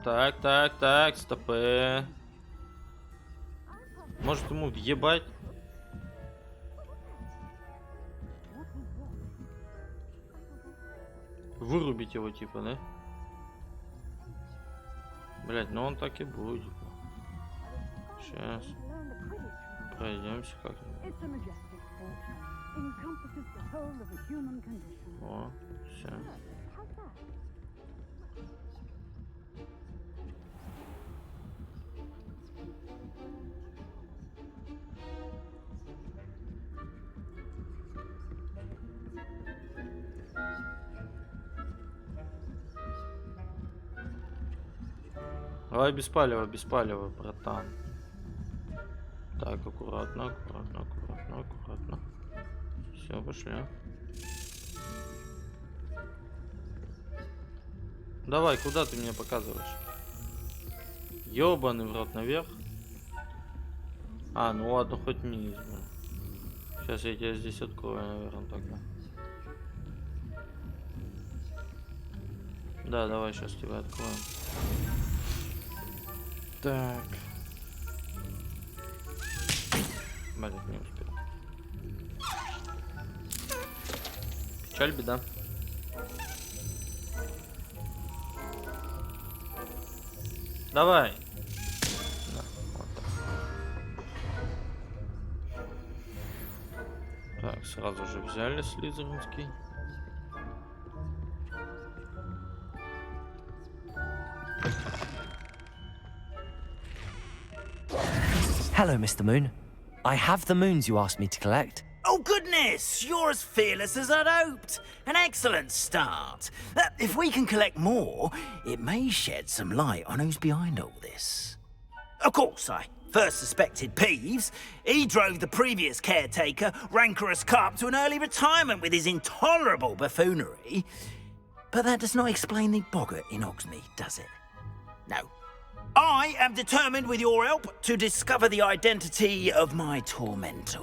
Так, стопэ. Может ему въебать? Вырубить его типа, да? Блять, ну он так и будет. Сейчас. Пройдемся как-нибудь. О, все. Давай без палева, братан. Так, аккуратно. Все, пошли. Давай, куда ты меня показываешь? Ёбаный в рот, наверх. А, ну ладно, хоть вниз. Сейчас я тебя здесь открою, наверное, тогда. Да, давай сейчас тебя откроем. Так. Блин, не успел. Печаль, беда. Давай. Да, вот так. Так, сразу же взяли слизеринский. Hello, Mr. Moon. I have the moons you asked me to collect. Oh, goodness! You're as fearless as I'd hoped. An excellent start. If we can collect more, it may shed some light on who's behind all this. Of course, I first suspected Peeves. He drove the previous caretaker, rancorous Carp, to an early retirement with his intolerable buffoonery. But that does not explain the boggart in Hogsmeade, does it? No. I am determined, with your help, to discover the identity of my tormentor.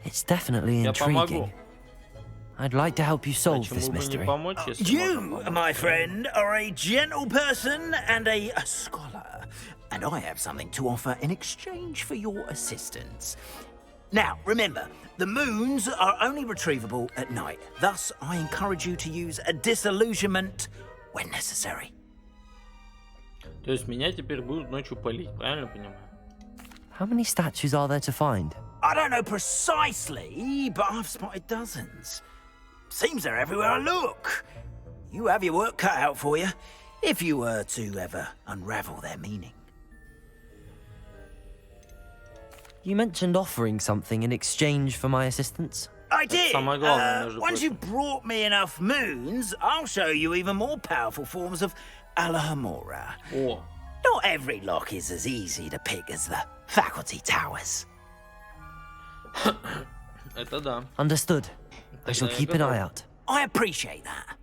It's definitely intriguing. I'd like to help you solve this mystery. You, my friend, are a gentle person and a scholar, and I have something to offer in exchange for your assistance. Now, remember, the moons are only retrievable at night. Thus, I encourage you to use a disillusionment when necessary. То есть меня теперь будут ночью палить, правильно понимаю? How many statues are there to find? I don't know precisely, but I've spotted dozens. Seems they're everywhere I look. You have your work cut out for you, if you were to ever unravel their meaning. You mentioned offering something in exchange for my assistance. I did. Once you've brought me enough moons, I'll show you even more powerful forms of Alohomora. Oh. Not every lock is as easy to pick as the faculty towers. Это да. Understood. I shall keep an eye out. I appreciate that.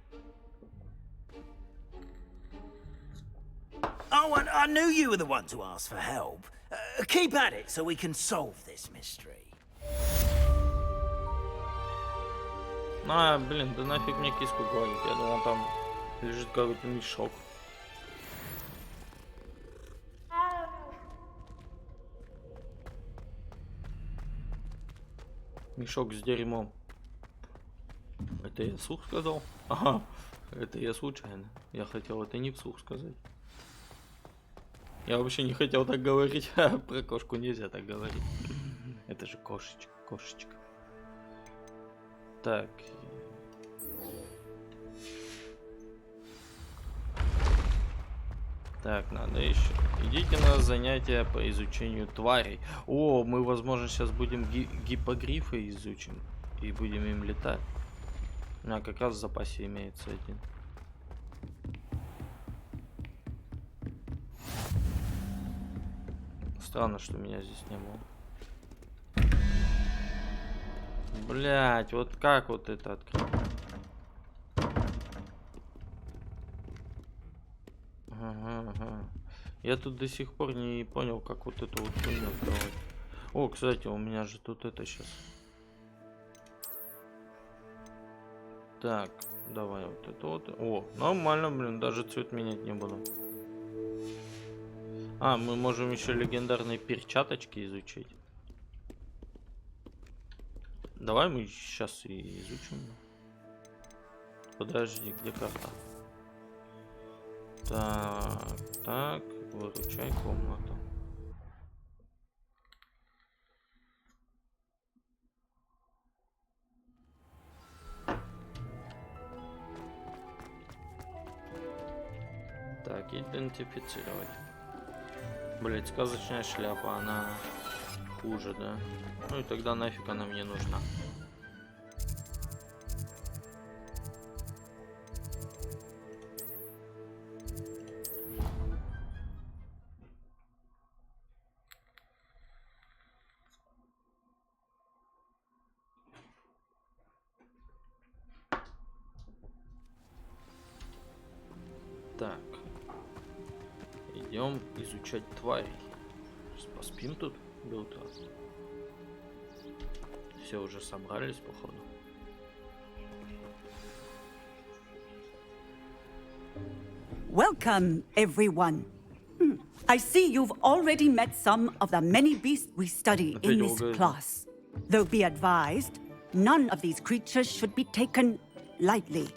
Oh, and I knew you were the one to ask for help. Keep at it so we can solve this mystery. А, блин, да нафиг мне киску говорить. Я думал, там лежит какой-то мешок. Мешок с дерьмом. Это я вслух сказал? Ага, это я случайно. Я хотел это не вслух сказать. Я вообще не хотел так говорить. Про кошку нельзя так говорить. Это же кошечка, кошечка. Так. Так, надо еще. Идите на занятия по изучению тварей. О, мы, возможно, сейчас будем гиппогрифы изучим. И будем им летать. У меня как раз в запасе имеется один. Странно, что меня здесь не было. Блять, вот как вот это открыть? Ага. Я тут до сих пор не понял, как вот эту вот хуйню открывать. О, кстати, у меня же тут это сейчас. Так, давай вот это вот. О, нормально, блин, даже цвет менять не было. А, мы можем еще легендарные перчаточки изучить. Давай мы сейчас и изучим. Подожди, где карта? Так, выручай комнату. Так, идентифицировать. Блять, сказочная шляпа, она хуже, да? Ну и тогда нафиг она мне нужна. Так. Идем изучать тварей. Поспим тут до утра. Все уже собрались, походу. Welcome, everyone. I see you've already met some of the many beasts we study in this class. Though be advised, none of these creatures should be taken lightly.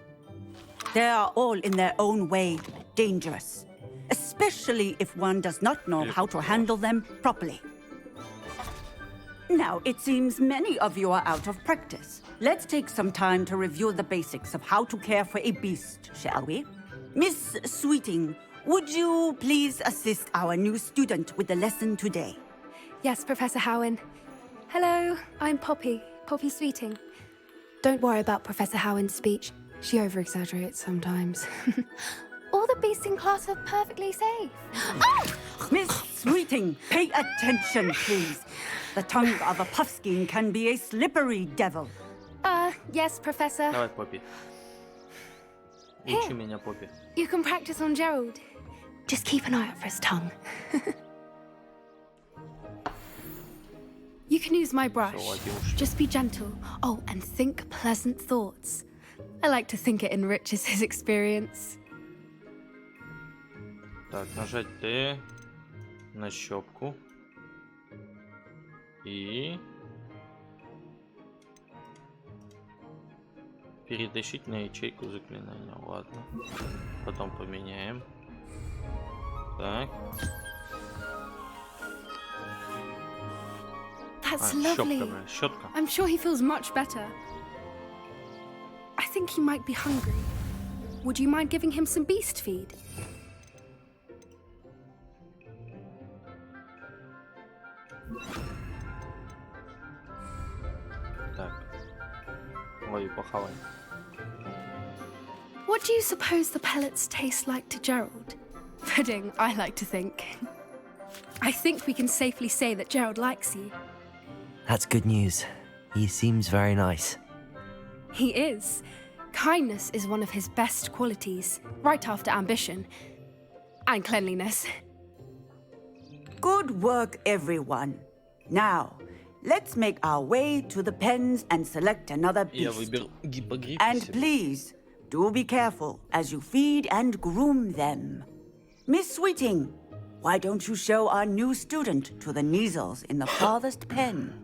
They are all in their own way dangerous, especially if one does not know how to handle them properly. Now, it seems many of you are out of practice. Let's take some time to review the basics of how to care for a beast, shall we? Miss Sweeting, would you please assist our new student with the lesson today? Yes, Professor Howen. Hello, I'm Poppy Sweeting. Don't worry about Professor Howen's speech. She over-exaggerates sometimes. All the beasts in class are perfectly safe. Oh! Miss Sweeting, pay attention, please. The tongue of a puffskein can be a slippery devil. Yes, Professor. Давай, Поппи. Учи меня, Поппи. You can practice on Gerald. Just keep an eye out for his tongue. You can use my brush. Just be gentle. Oh, and think pleasant thoughts. I like to think it enriches his experience. Так, нажать Т на щепку. И перетащить на ячейку заклинания. Ладно. Потом поменяем. Так. That's lovely. Щетка. I'm sure he feels much better. I think he might be hungry. Would you mind giving him some beast feed? Так. Ой, похавай. What do you suppose the pellets taste like to Gerald? Pudding, I like to think. I think we can safely say that Gerald likes you. That's good news. He seems very nice. He is. Kindness is one of his best qualities, right after ambition. And cleanliness. Good work, everyone. Now, let's make our way to the pens and select another beast. And please, do be careful as you feed and groom them. Miss Sweeting, why don't you show our new student to the Neasels in the farthest pen?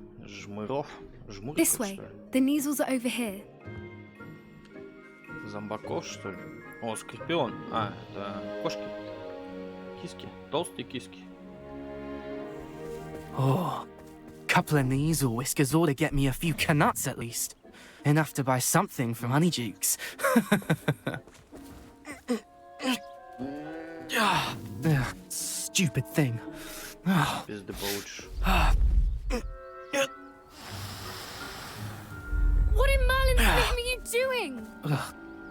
This way. The Neasels are over here. Зомбаков, что ли? О, скорпион. А, это кошки. Киски. Толстые киски. Oh, couple of Neasel whiskers ought to get me a few canuts at least. Enough to buy something from Honeydukes. Stupid thing. What in Merlin's name are you doing?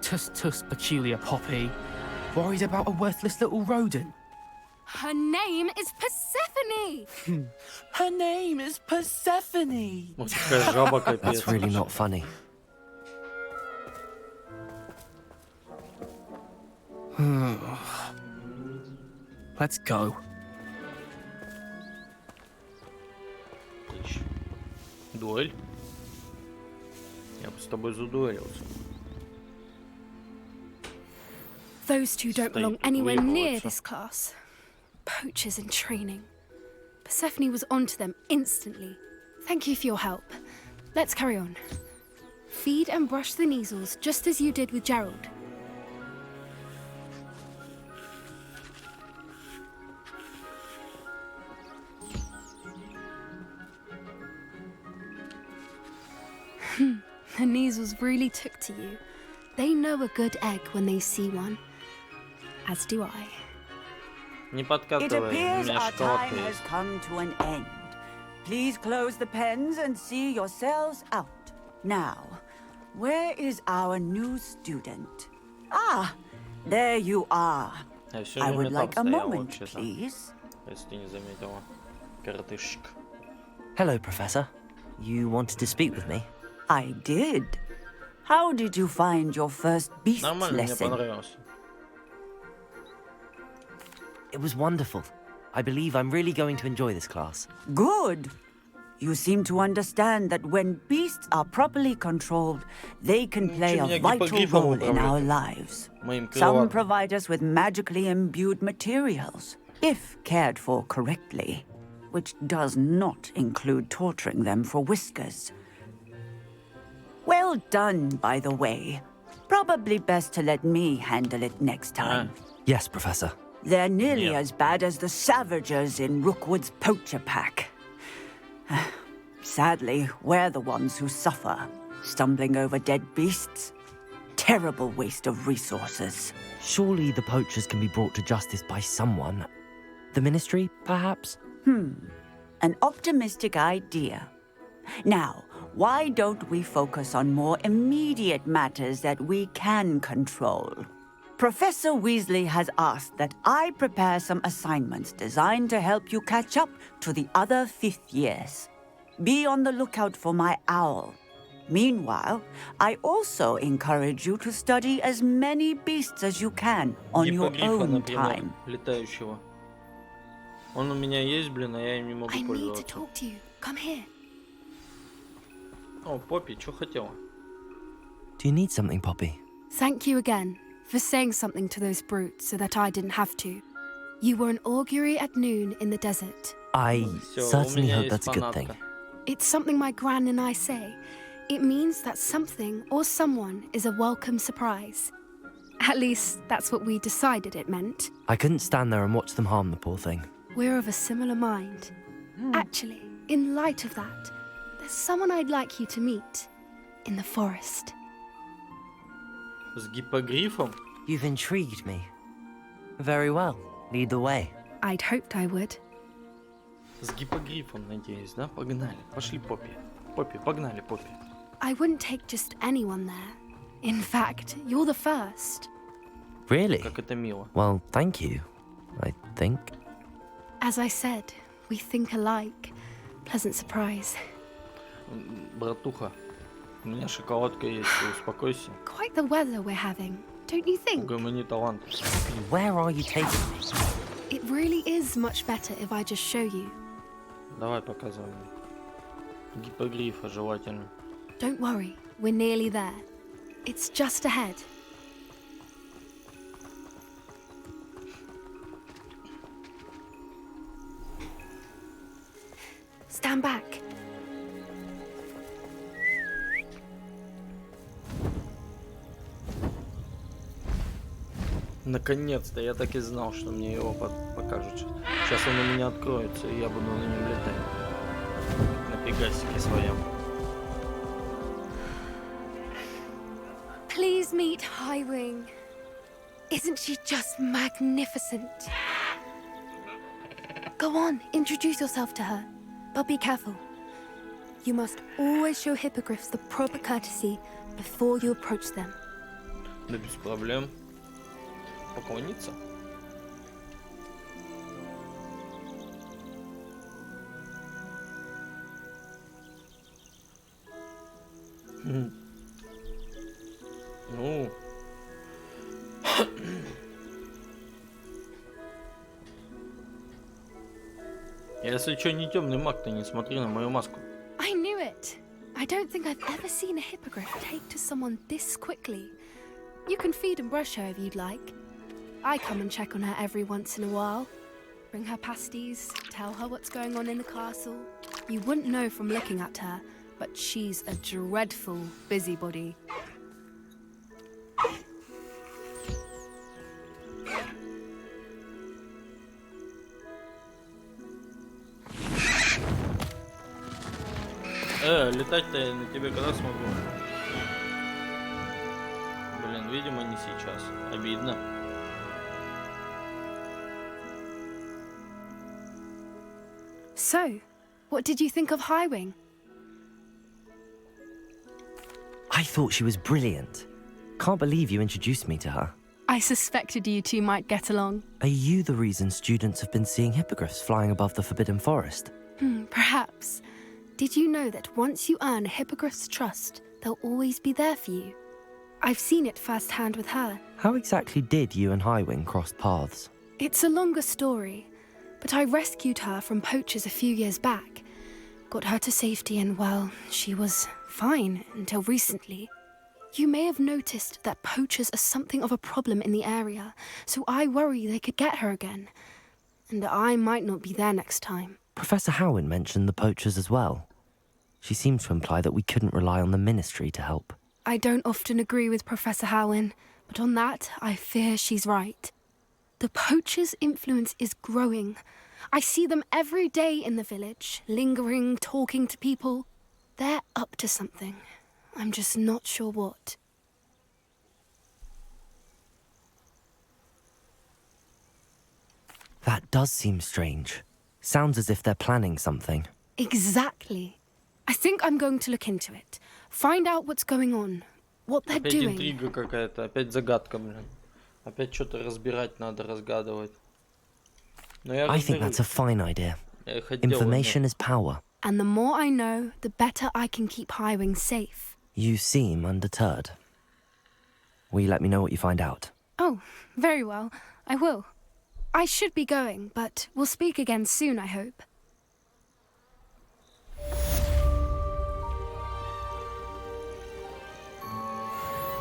Tuss, peculiar Poppy. Worried about a worthless little rodent. Her name is Persephone! Her name is Persephone! That's really not funny. Let's go. Дуэль? Я бы с тобой задуэлился. Those two don't belong anywhere near this class. Poachers in training. Persephone was onto them instantly. Thank you for your help. Let's carry on. Feed and brush the Neasels just as you did with Gerald. The Neasels really took to you. They know a good egg when they see one. As do I. It appears our time has come to an end. Please close the pens and see yourselves out. Now, where is our new student? Ah, there you are. I would like a moment, please. Hello, Professor. You wanted to speak with me? I did. How did you find your first beast lesson? It was wonderful. I believe I'm really going to enjoy this class. Good. You seem to understand that when beasts are properly controlled, they can play a vital role in our lives. Some provide us with magically imbued materials, if cared for correctly, which does not include torturing them for whiskers. Well done, by the way. Probably best to let me handle it next time. Yes, Professor. They're nearly as bad as the Savagers in Rookwood's poacher pack. Sadly, we're the ones who suffer, stumbling over dead beasts. Terrible waste of resources. Surely the poachers can be brought to justice by someone. The Ministry, perhaps? An optimistic idea. Now, why don't we focus on more immediate matters that we can control? Professor Weasley has asked that I prepare some assignments designed to help you catch up to the other 5th years. Be on the lookout for my owl. Meanwhile, I also encourage you to study as many beasts as you can on your own time. Летающего. Он у меня есть, блин, а я им не могу пользоваться. I need to talk to you. Come here. О, Поппи, что хотела? Do you need something, Poppy? Thank you again for saying something to those brutes so that I didn't have to. You were an augury at noon in the desert. I certainly hope that's a good thing. It's something my gran and I say. It means that something or someone is a welcome surprise. At least, that's what we decided it meant. I couldn't stand there and watch them harm the poor thing. We're of a similar mind. Actually, in light of that, there's someone I'd like you to meet in the forest. С гиппогрифом? You've intrigued me. Very well. Lead the way. I'd hoped I would. С гиппогрифом, надеюсь, да? Погнали. Пошли, Поппи. Поппи, погнали, Поппи. I wouldn't take just anyone there. In fact, you're the first. Really? Как это мило. Well, thank you, I think. As I said, we think alike. Pleasant surprise. Братуха, у меня шоколадка есть, успокойся. Quite the weather we're having, don't you think? Угомони талант. Where are you taking me? It really is much better if I just show you. Давай, показывай мне. Гиппогрифа желательно. Don't worry, we're nearly there. It's just ahead. Stand back. Наконец-то, я так и знал, что мне его покажут. Сейчас он у меня откроется, и я буду на нем летать. На пегасике своем. Please meet Highwing. Isn't she just magnificent? Go on, introduce yourself to her. But be careful. You must always show hippogriffs the proper courtesy before you approach them. Да без проблем. Поклониться? Ну. Если что, не темный маг, ты не смотри на мою маску. I knew it. I don't think I've ever seen a hippogriff take to someone this quickly. You can feed and brush her if you'd like. I come and check on her every once in a while. Bring her pasties, tell her what's going on in the castle. You wouldn't know from looking at her, but she's a dreadful busybody. Летать-то я на тебе когда смогу? Блин, видимо, не сейчас. Обидно. So, what did you think of Highwing? I thought she was brilliant. Can't believe you introduced me to her. I suspected you two might get along. Are you the reason students have been seeing hippogriffs flying above the Forbidden Forest? Perhaps. Did you know that once you earn a hippogriff's trust, they'll always be there for you? I've seen it firsthand with her. How exactly did you and Highwing cross paths? It's a longer story, but I rescued her from poachers a few years back. Got her to safety and, well, she was fine until recently. You may have noticed that poachers are something of a problem in the area, so I worry they could get her again. And I might not be there next time. Professor Howin mentioned the poachers as well. She seemed to imply that we couldn't rely on the ministry to help. I don't often agree with Professor Howin, but on that, I fear she's right. The poachers' influence is growing. I see them every day in the village, lingering, talking to people. They're up to something. I'm just not sure what. That does seem strange. Sounds as if they're planning something. Exactly. I think I'm going to look into it. Find out what's going on. What they're Опять doing. интрига какая-то, опять загадка, блин. Опять что-то разбирать надо, разгадывать. Но я I think that's a fine idea. Information is power. And the more I know, the better I can keep Highwing safe. You seem undeterred. Will you let me know what you find out? Oh, very well. I will. I should be going, but we'll speak again soon, I hope.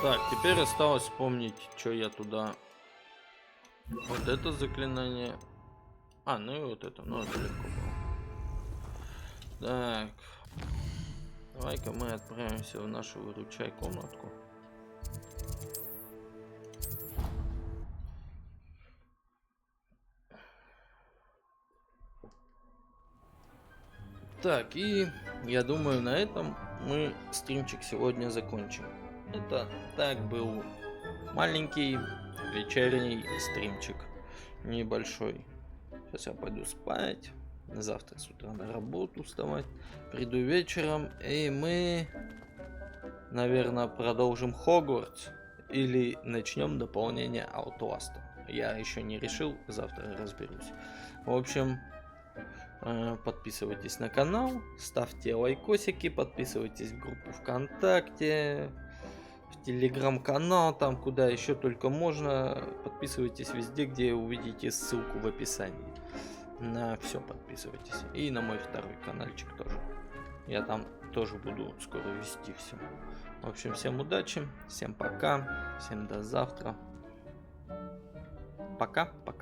Так, теперь осталось вспомнить, что я туда... Вот это заклинание. А, ну и вот это, ну это легко было. Так. Давай-ка мы отправимся в нашу выручай комнатку. Так, и я думаю, на этом мы стримчик сегодня закончим. Это так был маленький вечерний стримчик, небольшой. Сейчас я пойду спать, завтра с утра на работу вставать, приду вечером, и мы, наверное, продолжим Хогвартс или начнем дополнение Outlast'а. Я еще не решил, завтра разберусь. В общем, подписывайтесь на канал, ставьте лайкосики, подписывайтесь в группу ВКонтакте, в Телеграм-канал, там куда еще только можно. Подписывайтесь везде, где увидите ссылку в описании. На все подписывайтесь. И на мой второй каналчик тоже. Я там тоже буду скоро вести все. В общем, всем удачи, всем пока, всем до завтра. Пока-пока.